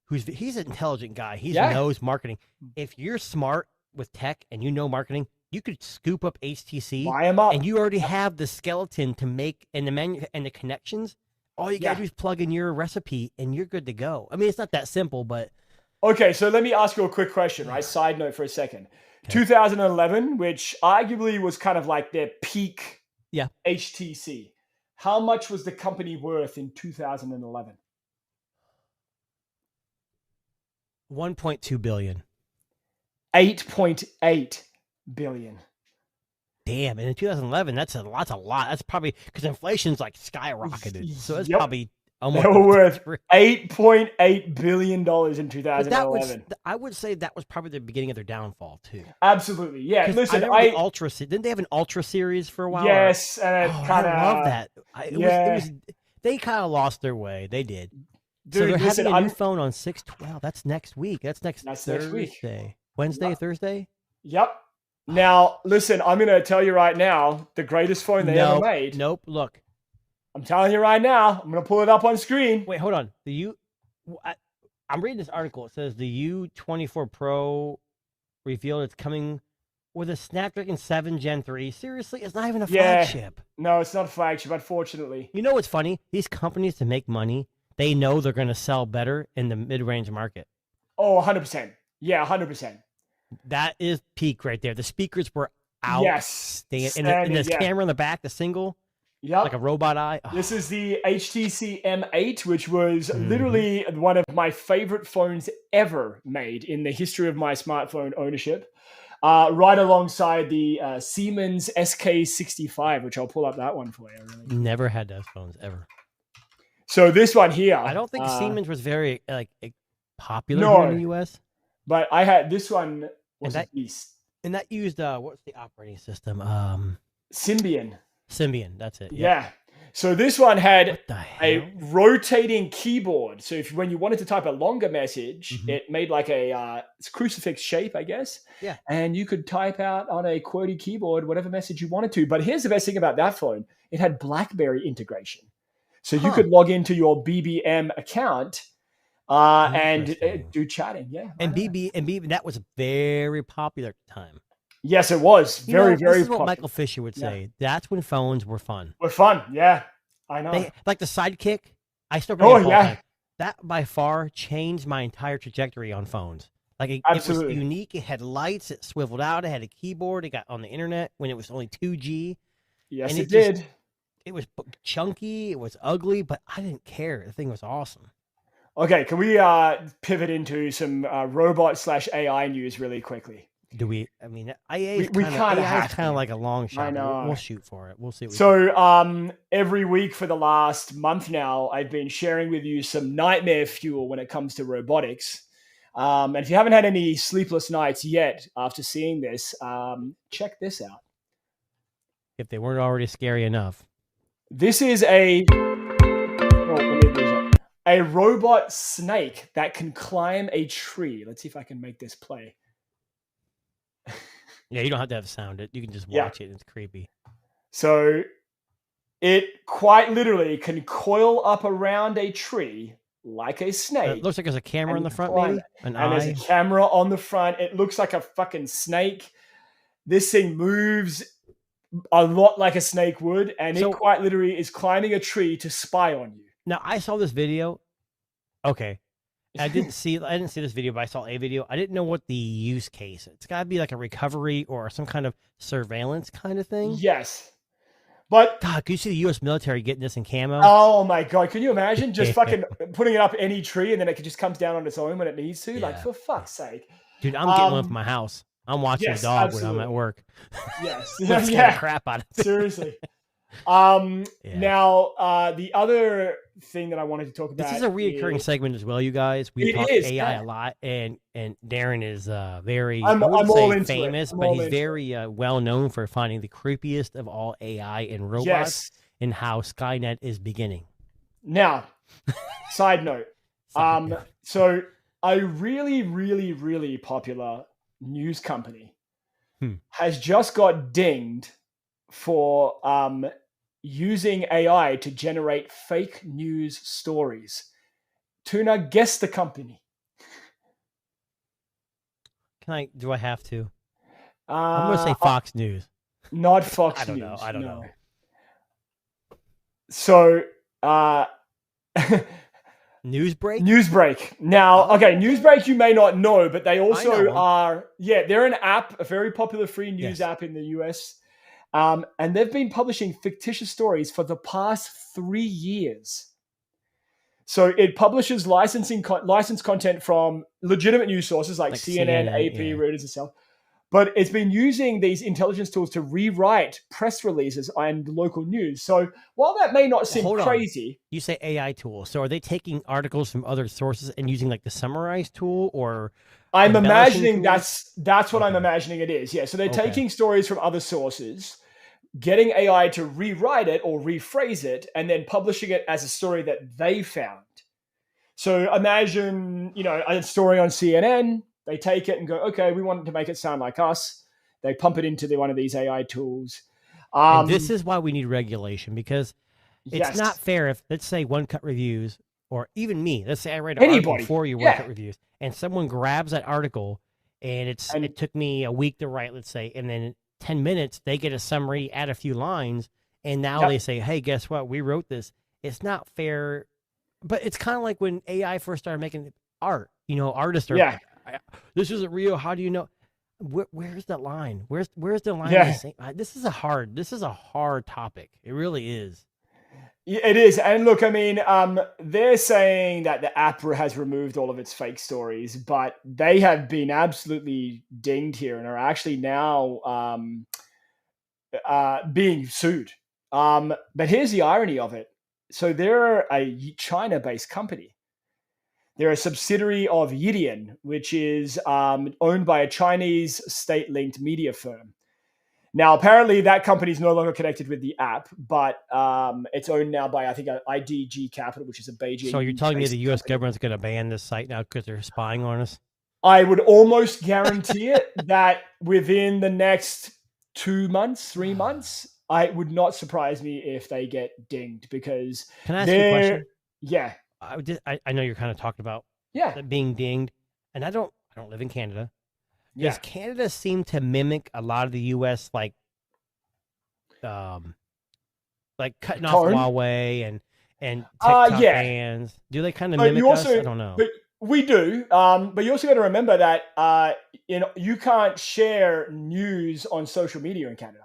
he's an intelligent guy. He Yeah. knows marketing. If you're smart with tech and you know marketing, you could scoop up HTC buy them up. and you already have the skeleton to make and the and the connections. All you gotta Yeah. do is plug in your recipe and you're good to go. I mean, it's not that simple, but Okay, so let me ask you a quick question, right? Side note for a second. Okay. 2011, which arguably was kind of like their peak Yeah. HTC. How much was the company worth in 2011? 1.2 billion. 8.8 billion. Damn, and in 2011, that's a lot. That's probably because inflation's like skyrocketed. So it's Yep. probably almost. They were worth three. $8.8 billion in But that was, 2011. I would say that was probably the beginning of their downfall too. Absolutely. Yeah. 'Cause Listen, I remember the Ultra. Didn't they have an Ultra series for a while? yes, and it Oh, kind of I love that. It yeah. was, they kind of lost their way. They did. So Dude, they're listen, having a new I'm, phone on 6/12. That's next week. That's next That's next week. Thursday. Wednesday, Yeah. Thursday? Yep. Now, listen, I'm going to tell you right now, the greatest phone they ever made. Nope. Look, I'm telling you right now. I'm going to pull it up on screen. Wait, hold on. I'm reading this article. It says the U24 Pro revealed it's coming with a Snapdragon 7 Gen 3. Seriously, it's not even a flagship. No, it's not a flagship, unfortunately. You know what's funny? These companies, to make money, they know they're going to sell better in the mid-range market. Oh, 100%. Yeah, 100%. That is peak right there. The speakers were out. Yes. And this camera in the back, the single, yep. like a robot eye. Oh. This is the HTC M8, which was literally one of my favorite phones ever made in the history of my smartphone ownership. Right alongside the Siemens SK65, which I'll pull up that one for you. Really. Never had those phones ever. So this one here. I don't think Siemens was very popular here in the US. But I had this one was a beast. And that used what's the operating system? Symbian. Symbian, that's it. Yeah. So this one had a rotating keyboard. So when you wanted to type a longer message, it made like a crucifix shape, I guess. Yeah. And you could type out on a QWERTY keyboard whatever message you wanted to. But here's the best thing about that phone. It had BlackBerry integration. So you could log into your BBM account and do chatting. Yeah. And BB, that was very popular at the time. Yes, it was. Very this is popular. what Michael Fisher would say. That's when phones were fun. Were fun, yeah. I know. Like the Sidekick. I still bring it up all the time. That by far changed my entire trajectory on phones. Like it was unique. It had lights. It swiveled out. It had a keyboard. It got on the internet when it was only 2G. Yes, and it did. It was chunky. It was ugly, but I didn't care. The thing was awesome. Okay, can we pivot into some robot/AI news really quickly? Do we? I mean, AI is kind of like a long shot. I know. We'll shoot for it. We'll see. Every week for the last month now, I've been sharing with you some nightmare fuel when it comes to robotics. And if you haven't had any sleepless nights yet after seeing this, check this out. If they weren't already scary enough. This is a robot snake that can climb a tree. Let's see if I can make this play. Yeah, you don't have to have sound. You can just watch it. It's creepy. So it quite literally can coil up around a tree like a snake. It looks like there's a camera on the front, maybe? There's a camera on the front. It looks like a fucking snake. This thing moves a lot like a snake would, and it quite literally is climbing a tree to spy on you. Now, I saw this video. Okay. I didn't see this video, but I saw a video. I didn't know what the use case. It's got to be like a recovery or some kind of surveillance kind of thing. Yes. But God, can you see the U.S. military getting this in camo? Oh my God. Can you imagine just fucking putting it up any tree and then it just comes down on its own when it needs to? Yeah. Like, for fuck's sake. Dude, I'm getting one for my house. I'm watching the dog when I'm at work. Yes. Let's get the crap out of it. Seriously. Now, the other thing that I wanted to talk about. This is a reoccurring segment as well, you guys. We talk AI a lot, and Darren is very famous, but he's very well known for finding the creepiest of all AI and robots and how Skynet is beginning. Now, side note. So a really, really, really popular news company has just got dinged for using AI to generate fake news stories. Tuna, guess the company. Do I have to? I'm going to say Fox News. Not Fox News. I don't know. So, Newsbreak? Newsbreak. Now, Newsbreak you may not know, but they also are, they're an app, a very popular free news app in the US. And they've been publishing fictitious stories for the past 3 years. So it publishes licensed content from legitimate news sources like CNN, AP, Reuters, and stuff. But it's been using these intelligence tools to rewrite press releases and local news. So while that may not seem crazy, you say AI tools. So are they taking articles from other sources and using like the summarize tool, or? I'm imagining that's what I'm imagining it is. Yeah. So they're taking stories from other sources, getting AI to rewrite it or rephrase it, and then publishing it as a story that they found. So imagine, a story on CNN. They take it and go, okay, we want to make it sound like us. They pump it into one of these AI tools. And this is why we need regulation, because It's Yes. not fair if, let's say, One Cut Reviews, or even me, let's say I write an article Anybody. for you, One Yeah. Cut Reviews, and someone grabs that article, and And- it took me a week to write, let's say, and then in 10 minutes, they get a summary, add a few lines, and now Yep. they say, hey, guess what? We wrote this. It's not fair, but it's kind of like when AI first started making art. Artists are, Yeah. this isn't real. How do you know? Where's the line? Where's the line? Yeah. This is a hard topic. It really is. Yeah, it is. And look, I mean, they're saying that the app has removed all of its fake stories, but they have been absolutely dinged here and are actually now being sued. But here's the irony of it. So they're a China-based company. They're a subsidiary of Yidian, which is owned by a Chinese state-linked media firm. Now, apparently, that company is no longer connected with the app, but it's owned now by, I think, IDG Capital, which is a Beijing. So you're telling me based the U.S. company. government's going to ban this site now because they're spying on us? I would almost guarantee it that within the next 2 months, 3 months, it would not surprise me if they get dinged because Can I ask you a question? Yeah, I know you're kind of talking about yeah, being dinged, and I don't live in Canada. yeah. Does Canada seem to mimic a lot of the U.S. like cutting off Tone? Huawei and TikTok yeah. bans? Do they kind of But mimic you us? also- I don't know. But we do. But you also got to remember that you can't share news on social media in Canada.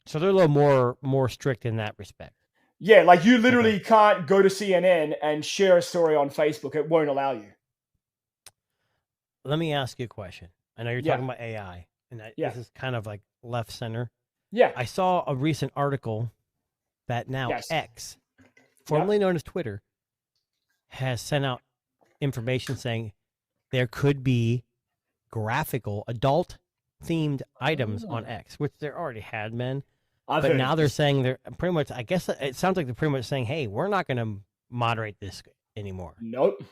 So they're a little more strict in that respect. Yeah, like you literally can't go to CNN and share a story on Facebook. It won't allow you. Let me ask you a question. I know you're Yeah. talking about AI, and Yeah. this is kind of like left center. Yeah. I saw a recent article that now Yes. X, formerly known as Twitter, has sent out information saying there could be graphical, adult themed items on X, which there already had been. I've But heard now of they're this. saying they're pretty much, I guess it sounds like they're pretty much saying, hey, we're not going to moderate this anymore. Nope.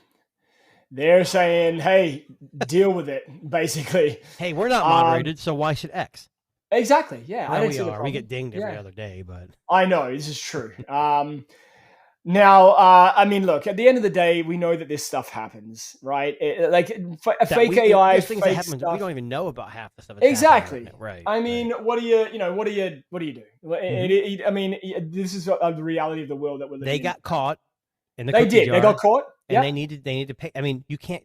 They're saying, hey, deal with it, basically. Hey, we're not moderated, so why should X? Exactly. Yeah. I Well, don't we see the are. We problem. get dinged every Yeah. other day, but I know this is true. Now, I mean, look. At the end of the day, we know that this stuff happens, right? A that fake we- AI, there's things that fake happen, stuff. we don't even know about half the stuff. That's Exactly. happening right now. Right. I mean, what do you do? What do you do? I mean, this is the reality of the world that we're living They in. got caught in the They cookie did. jar, They got caught. and Yeah. they need to pay. I mean, you can't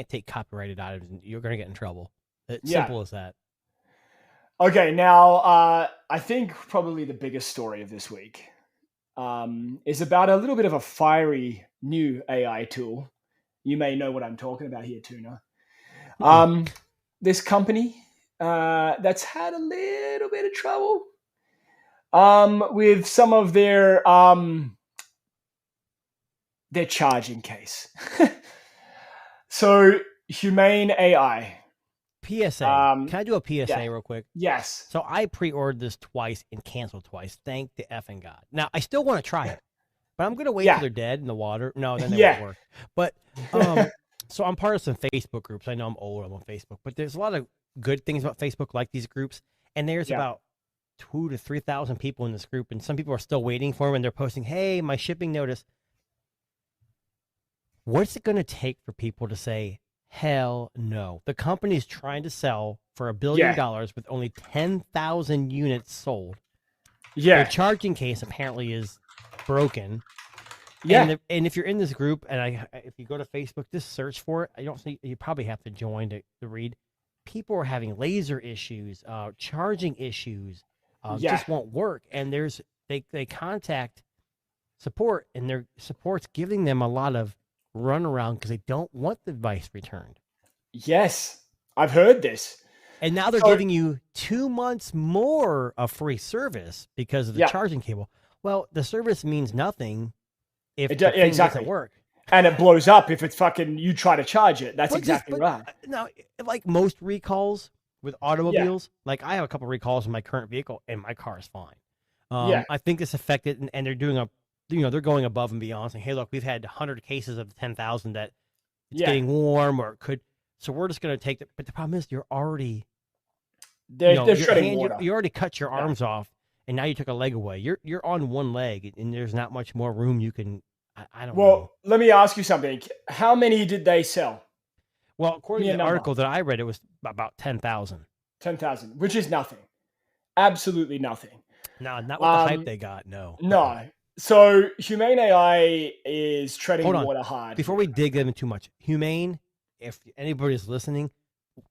take copyrighted items, and you're going to get in trouble. It's Yeah. simple as that. Okay. Now, I think probably the biggest story of this week is about a little bit of a fiery new AI tool. You may know what I'm talking about here, Tuna. This company that's had a little bit of trouble with some of their charging case. So, Humane AI. PSA. Can I do a PSA yeah. real quick? Yes. So I pre-ordered this twice and canceled twice. Thank the effing God. Now I still want to try it, but I'm gonna wait Yeah. till they're dead in the water. No, then they Yeah. won't work. But so I'm part of some Facebook groups. I know I'm old. I'm on Facebook, but there's a lot of good things about Facebook, like these groups. And there's Yeah. about 2,000 to 3,000 people in this group, and some people are still waiting for them, and they're posting, "Hey, my shipping notice." What's it gonna take for people to say, hell no? The company's trying to sell for $1 billion with only 10,000 units sold. Yeah. Their charging case apparently is broken. Yeah. And if you're in this group, and if you go to Facebook, just search for it. I don't think you probably have to join to read. People are having laser issues, charging issues, just won't work. And they contact support, and their support's giving them a lot of runaround because they don't want the device returned. Yes. I've heard this. And now they're giving you 2 months more of free service because of the charging cable. Well, the service means nothing if the thing doesn't work. And it blows up if it's fucking you try to charge it. That's exactly right. Now, like most recalls with automobiles, like I have a couple recalls in my current vehicle, and my car is fine. I think it's affected, and they're doing they're going above and beyond, saying, "Hey, look, we've had 100 cases of 10,000 that it's getting warm or it could." So we're just going to take it. But the problem is, you're already they're shredding water. You already cut your arms off, and now you took a leg away. You're on one leg, and there's not much more room you can. I don't know. Well, let me ask you something. How many did they sell? Well, according Give to me a the number. article that I read, it was about 10,000. 10,000, which is nothing. Absolutely nothing. No, not with the hype they got. No. No. So Humane AI is treading Hold on. water hard. Before we dig into too much, Humane, if anybody's listening,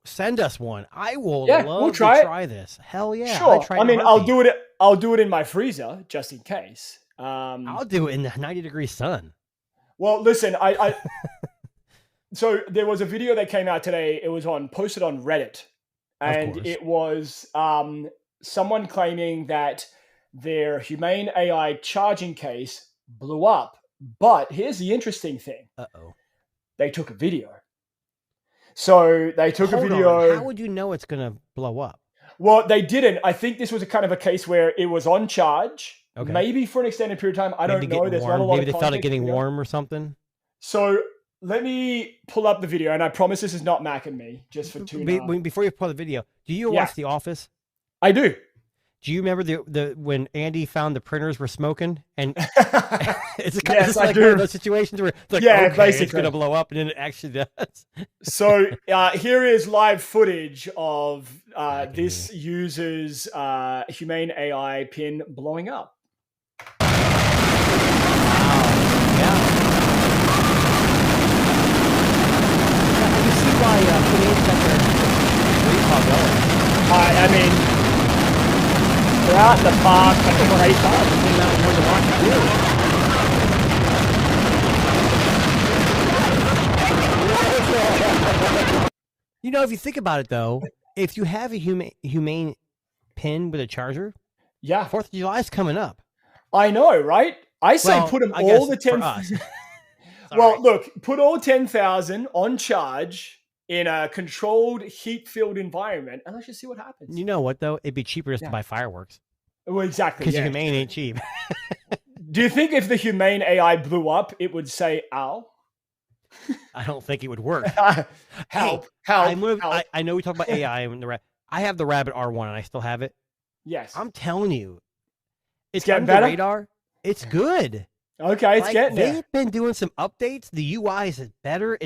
send us one. I will Yeah, love we'll to try it. try this. Hell yeah. Sure. tried I in a mean, I'll heartbeat. do it. I'll do it in my freezer just in case. I'll do it in the 90-degree sun. Well, listen, so there was a video that came out today. It was posted on Reddit, and course. it was someone claiming that their Humane AI charging case blew up. But here's the interesting thing: Uh-oh. they took a video. So they took a Hold video. on. How would you know it's going to blow up? Well, they didn't. I think this was a kind of a case where it was on charge, Okay. maybe for an extended period of time. I Maybe don't know. getting There's warm. not a lot Maybe of they felt it context getting we don't- warm or something. So let me pull up the video, and I promise this is not Mac and me, just for two. Before you play the video, do you Yeah. watch The Office? I do. Do you remember the when Andy found the printers were smoking and it's Yes, it's I like do. one of those situations where it's like, Yeah, okay, it's basically. gonna blow up, and then it actually does. So here is live footage of Mac and this user's Humane AI pin blowing up. Yeah. I can see why Humane got their recall going. I mean, they're out in the park, I think on 8 times. Came out more than Rocket Blue. You know, if you think about it, though, if you have a humane pin with a charger, Yeah, 4th of July is coming up. I know, right? I say Well, put them I all guess the for 10. us. Well, Sorry. look, put all 10,000 on charge in a controlled, heat-filled environment, and let's just see what happens. You know what, though? It'd be cheaper just Yeah. to buy fireworks Well, exactly. because Yeah. humane ain't cheap. Do you think if the Humane AI blew up, it would say "ow"? I don't think it would work. help! I know we talk about AI and the I have the Rabbit R1 and I still have it. Yes. I'm telling you, it's getting under better? the radar. It's good. Okay, it's Like, getting there. they've been doing some updates. The UI is better.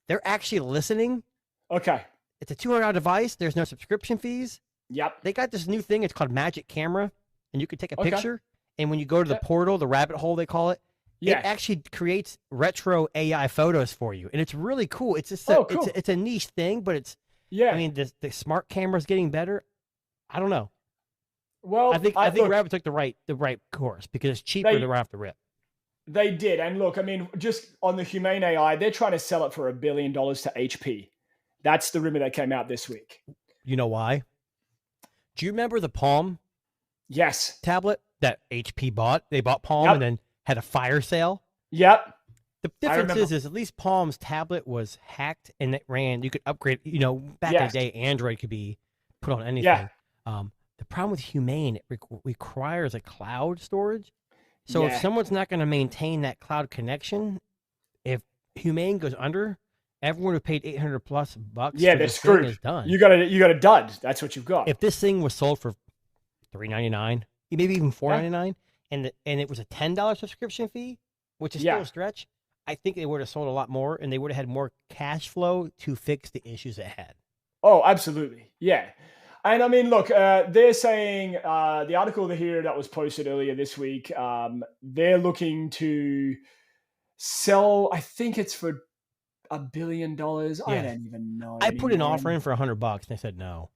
They're actually listening. Okay. It's a $200 device. There's no subscription fees. Yep. They got this new thing. It's called Magic Camera, and you can take a Okay. picture. And when you go to the Yeah. portal, the rabbit hole they call it, Yeah. it actually creates retro AI photos for you, and it's really cool. It's just Oh, cool. it's a niche thing, but it's Yeah. I mean the smart camera's getting better. I don't know. well, I think look, Rabbit took the right course because it's cheaper They- to run off the rip. they did, and look, I mean, just on the Humane AI, they're trying to sell it for $1 billion to HP. That's the rumor that came out this week. You know why? Do you remember the Palm Yes. tablet that HP bought? They bought Palm Yep. and then had a fire sale. Yep. The I difference remember. is at least Palm's tablet was hacked and it ran. You could upgrade. You know, back Yes. in the day, Android could be put on anything. Yeah. The problem with Humane, it requires a cloud storage. So Yeah. if someone's not going to maintain that cloud connection, if Humane goes under, everyone who paid $800+ Yeah, for they're this thing screwed. is done. You got a dud. That's what you've got. If this thing was sold for $3.99, maybe even $4.99, and it was a $10 subscription fee, which is still Yeah. a stretch, I think they would have sold a lot more, and they would have had more cash flow to fix the issues it had. Oh, absolutely. Yeah. And I mean, look, they're saying the article here that was posted earlier this week, they're looking to sell, I think it's for $1 billion. I Yeah. don't even know. I put an anymore. offer in for $100, and they said no.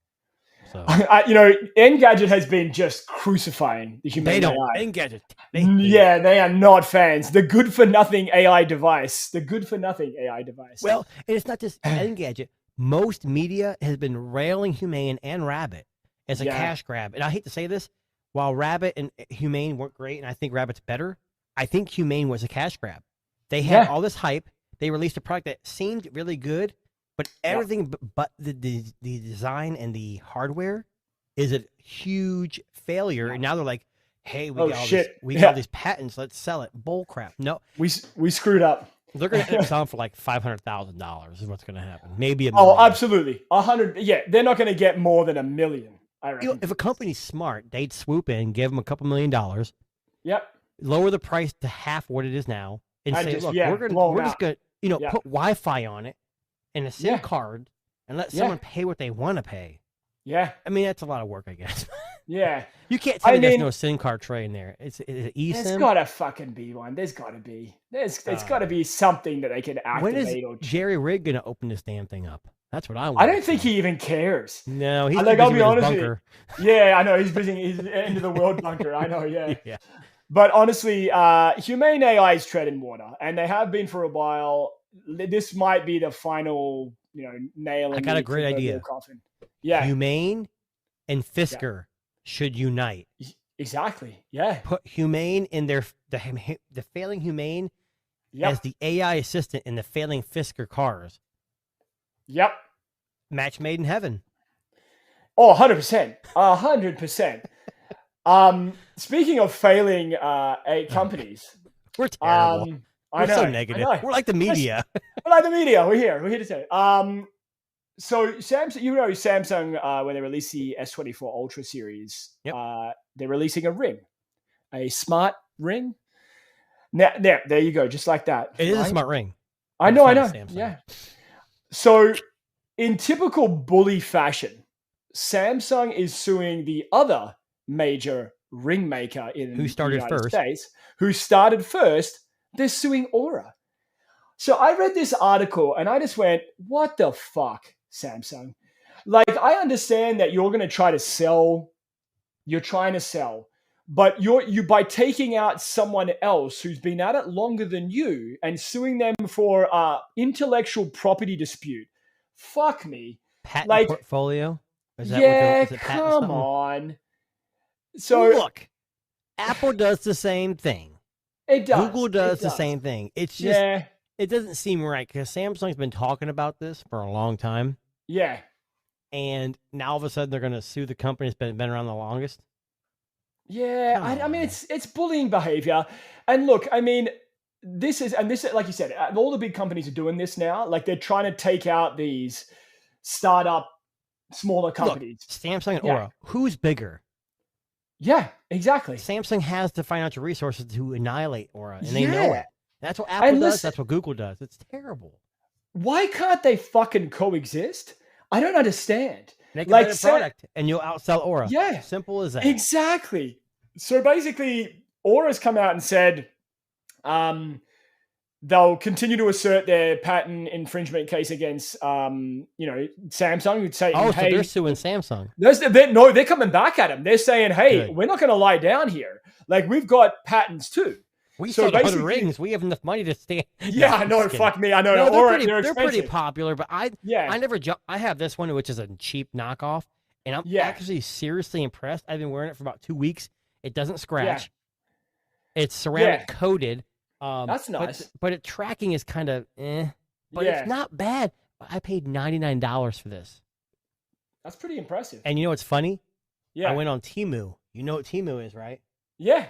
So Engadget has been just crucifying the they Humane don't. AI. Engadget. They hate it. Yeah, they are not fans. The good for nothing AI device. The good for nothing AI device. Well, and it's not just Engadget. Most media has been railing Humane and Rabbit as a Yeah. cash grab. And I hate to say this, while Rabbit and Humane weren't great, and I think Rabbit's better, I think Humane was a cash grab. They had Yeah. all this hype. They released a product that seemed really good, but everything but the design and the hardware is a huge failure. Yeah. And now they're like, hey, we Oh, got all shit. this, we got Yeah. all these patents. Let's sell it. Bull crap. No, we screwed up. they're going to end up selling for like $500,000 is what's going to happen. Maybe $1 Oh, million. absolutely. 100. Yeah, they're not going to get more than $1 million. I You reckon. know, if a company's smart, they'd swoop in, give them a couple $1 million, Yep. lower the price to half what it is now, and And say, just, look, yeah, we're blow 'em just out. gonna, Yeah. put Wi-Fi on it and a SIM Yeah. card, and let Yeah. someone pay what they want to pay. Yeah. I mean, that's a lot of work, I guess. Yeah. You can't tell I me there's mean- no SIM card tray in there. Is it There's eSIM? gotta fucking be one. There's gotta be. It's gotta be something that they can When is activate or. Jerry Rig gonna open this damn thing up? That's what I want. I don't think he even cares. No, he's Like, too I'll busy be with his honest with you. bunker. Yeah, I know he's busy. He's end of the world bunker. I know. Yeah. Yeah. But honestly, Humane AI is treading water, and they have been for a while. This might be the final, nail. I in got the a great proverbial idea. Coffin. Yeah, Humane and Fisker should unite. exactly. Yeah. Put Humane in the failing Humane Yep. as the AI assistant in the failing Fisker cars. Yep. Match made in heaven. Oh, 100%. 100%. Speaking of failing companies, We're terrible. I We're know. so I negative. know. We're like the media. We're like the media. We're here. We're here to say. So Samsung, Samsung, when they released the S24 Ultra series, Yep. they're releasing a ring, a smart ring. Now, there you go, just like that. It is a right? smart ring. I know. It's not a Samsung. Yeah. So, in typical bully fashion, Samsung is suing the other major ring maker in Who started the United first. States, who started first. They're suing Aura. So I read this article and I just went, "What the fuck, Samsung?" Like, I understand that you're going to try to sell. You're trying to sell, but you by taking out someone else who's been at it longer than you and suing them for intellectual property dispute. Fuck me. Patent Like- portfolio. Is that Yeah, is it patent come something? on. So Look, Apple does the same thing. it does. Google It does the same thing. It's just Yeah, it doesn't seem right because Samsung's been talking about this for a long time, yeah, and now all of a sudden they're going to sue the company that's been around the longest. yeah. Come I mean, on. it's bullying behavior. And look, I mean, this is like you said, all the big companies are doing this now. Like, they're trying to take out these startup, smaller companies. Samsung and Yeah. Aura, who's bigger? Yeah, exactly. Samsung has the financial resources to annihilate Aura, and they know Yeah. it. That's what Apple And does. listen- That's what Google does. It's terrible. Why can't they fucking coexist? I don't understand. Make a Like, better Sam- product, and you'll outsell Aura. Yeah. Simple as that. Exactly. So basically, Aura's come out and said they'll continue to assert their patent infringement case against, Samsung. Who'd say, Oh, so hey, they're suing Samsung. they're coming back at him. They're saying, hey, Good. we're not going to lie down here. Like, we've got patents too. We So sold 100 basically- rings. We have enough money to stand. Yeah, I I'm know. just kidding. Fuck me. I know. No, Aura, they're pretty expensive. popular, but I Yeah. never I have this one, which is a cheap knockoff, and I'm Yeah. actually seriously impressed. I've been wearing it for about 2 weeks. It doesn't scratch. It's ceramic Yeah. coated. That's but- nice. But it tracking is kind of but Yeah. it's not bad. I paid $99 for this. That's pretty impressive. And you know what's funny? Yeah. I went on Temu. You know what Temu is, right? Yeah.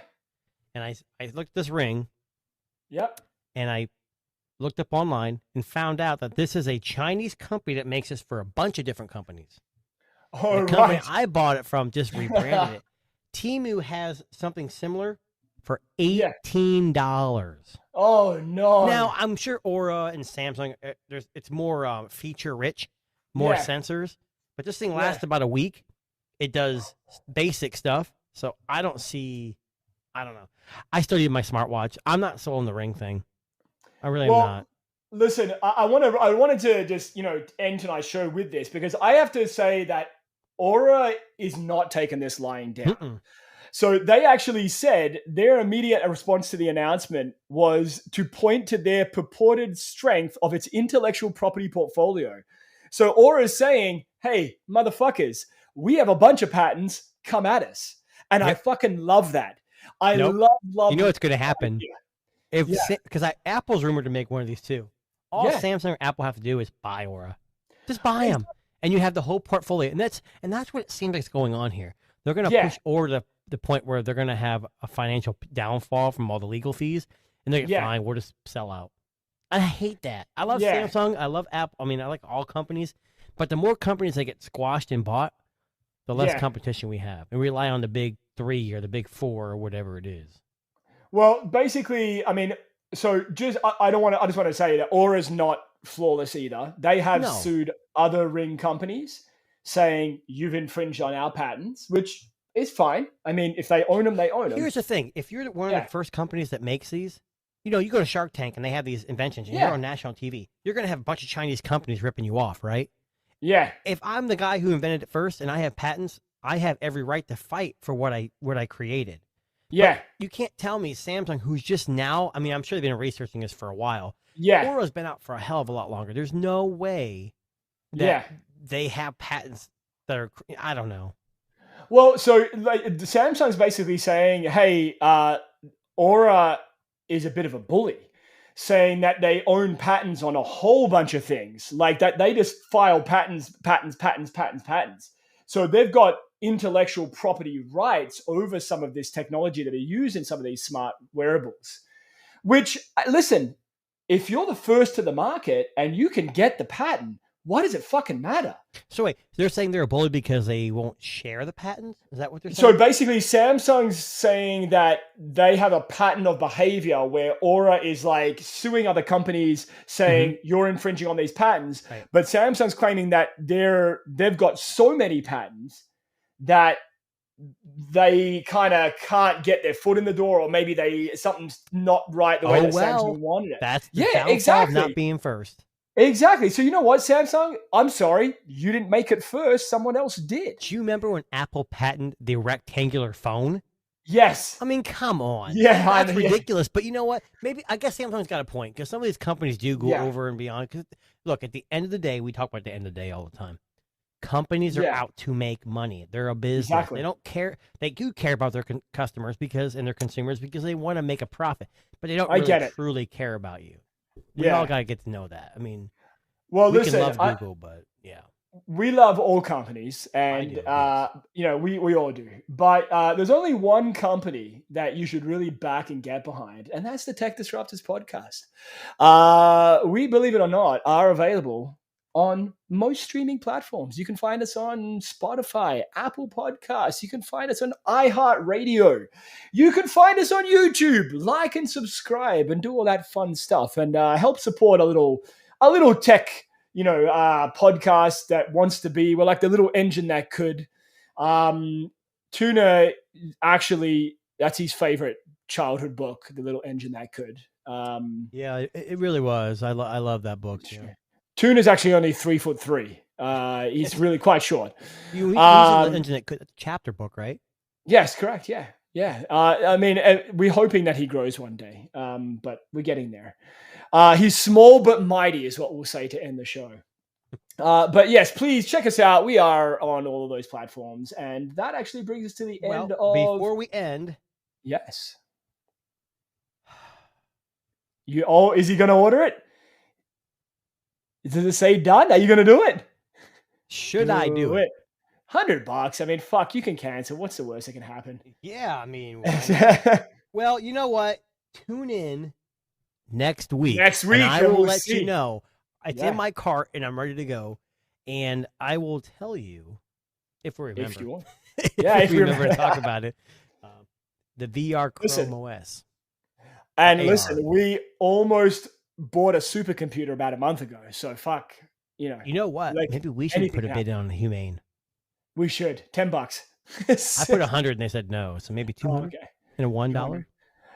And I looked at this ring, Yep. and I looked up online and found out that this is a Chinese company that makes this for a bunch of different companies. Oh, The company right. I bought it from just rebranded it. Temu has something similar for Yeah. $18. Oh, no. Now I'm sure Aura and Samsung, it's more feature rich, more Yeah. sensors, but this thing Yeah. lasts about a week. It does basic stuff, so I don't know. I still use my smartwatch. I'm not sold on the ring thing. I really am Well, not. Listen, I wanted to just, end tonight's show with this because I have to say that Aura is not taking this lying down. Mm-mm. So they actually said their immediate response to the announcement was to point to their purported strength of its intellectual property portfolio. So Aura is saying, hey, motherfuckers, we have a bunch of patents, come at us. And I Yep. fucking love that. I Nope. love You know what's going to happen? Yeah. Because Apple's rumored to make one of these too. All Yeah. Samsung or Apple have to do is buy Aura. Just buy them, and you have the whole portfolio. And that's what it seems like is going on here. They're going to Yeah. push Aura to the point where they're going to have a financial downfall from all the legal fees, and they're Yeah. fine. We'll just sell out. I hate that. I love Yeah. Samsung. I love Apple. I mean, I like all companies, but the more companies that get squashed and bought, the less Yeah. competition we have, and rely on the big 3 or the big 4 or whatever it is. Well, basically, I mean, so just I don't want to. I just want to say that Aura's not flawless either. They have No. sued other ring companies, saying you've infringed on our patents, which is fine. I mean, if they own them, they own them. Here's the thing: if you're one of Yeah. the first companies that makes these, you go to Shark Tank and they have these inventions, and Yeah. you're on national TV, you're going to have a bunch of Chinese companies ripping you off, right? Yeah, If I'm the guy who invented it first and I have patents, I have every right to fight for what I created. yeah, You can't tell me Samsung, who's just now, I mean, I'm sure they've been researching this for a while. yeah, Aura's been out for a hell of a lot longer. There's no way that yeah. they have patents that are, I don't know. Well, so like Samsung's basically saying, hey, Aura is a bit of a bully, saying that they own patents on a whole bunch of things, like that they just file patents. So they've got intellectual property rights over some of this technology that are used in some of these smart wearables. Which, listen, if you're the first to the market and you can get the patent, why does it fucking matter? So wait, they're saying they're a bully because they won't share the patents? Is that what they're So saying? basically, Samsung's saying that they have a pattern of behavior where Aura is like suing other companies, saying you're infringing on these patents. Right. But Samsung's claiming that they've got so many patents that they kind of can't get their foot in the door, or maybe something's not right the way that Samsung wanted it. That's the Yeah, downfall exactly. of not being first. Exactly. So you know what, Samsung? I'm sorry, you didn't make it first. Someone else did. Do you remember when Apple patented the rectangular phone? Yes. I mean, come on. Yeah, I That's know, yeah. ridiculous. But you know what? Maybe, I guess Samsung's got a point, because some of these companies do go Yeah. over and beyond. Because look, at the end of the day, we talk about the end of the day all the time. Companies are Yeah. out to make money. They're a business. Exactly. They don't care. They do care about their customers and their consumers because they want to make a profit. But they don't I really get it. truly care about you. We Yeah. all got to get to know that. I mean, Well, we listen, can love Google, but yeah. we love all companies, and do, yes. we all do. But there's only one company that you should really back and get behind, and that's the Tech Disruptors podcast. We, believe it or not, are available on most streaming platforms. You can find us on Spotify, Apple Podcasts. You can find us on iHeartRadio. You can find us on YouTube. Like and subscribe and do all that fun stuff, and help support a little tech, podcast that wants to be, well, like the little engine that could. Tuna, actually, that's his favorite childhood book, The Little Engine That Could. Yeah, it really was. I love that book too. Tuna's actually only 3'3". He's really quite short. You use the internet chapter book, right? Yes, correct. Yeah. I mean, we're hoping that he grows one day, but we're getting there. He's small but mighty is what we'll say to end the show. But yes, please check us out. We are on all of those platforms, and that actually brings us to the end of. Before we end, yes. Is he going to order it? Does it say done? Are you going to do it? Should I do it? $100. I mean, fuck, you can cancel. What's the worst that can happen? Yeah, I mean, well, you know what? Tune in next week. Next week, and I will let see. you know. It's Yeah. in my cart, and I'm ready to go. And I will tell you if we remember. If you want. if we remember to talk about it. The VR Chrome OS. And AR. listen, we almost bought a supercomputer about a month ago. So fuck, You know what? like, Maybe we should put a bid on the Humane. we should. $10. I put 100 and they said no. So maybe 200 okay. and a $1.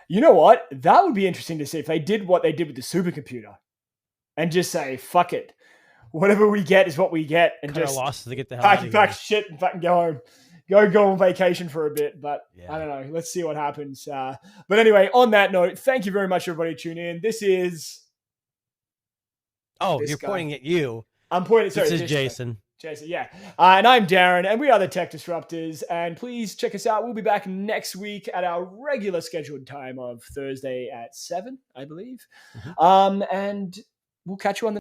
You know what? That would be interesting to see if they did what they did with the supercomputer and just say, fuck it. Whatever we get is what we get. And Cut our just losses to get the hell out of pack here. shit and fucking go home. Go on vacation for a bit. But Yeah. I don't know. Let's see what happens. But anyway, on that note, thank you very much, everybody, tuning in. This is... Oh, this you're guy. pointing at you. I'm pointing... Sorry, This is Jason. Jason, yeah. And I'm Darren, and we are the Tech Disruptors. And please check us out. We'll be back next week at our regular scheduled time of Thursday at 7, I believe. And we'll catch you on the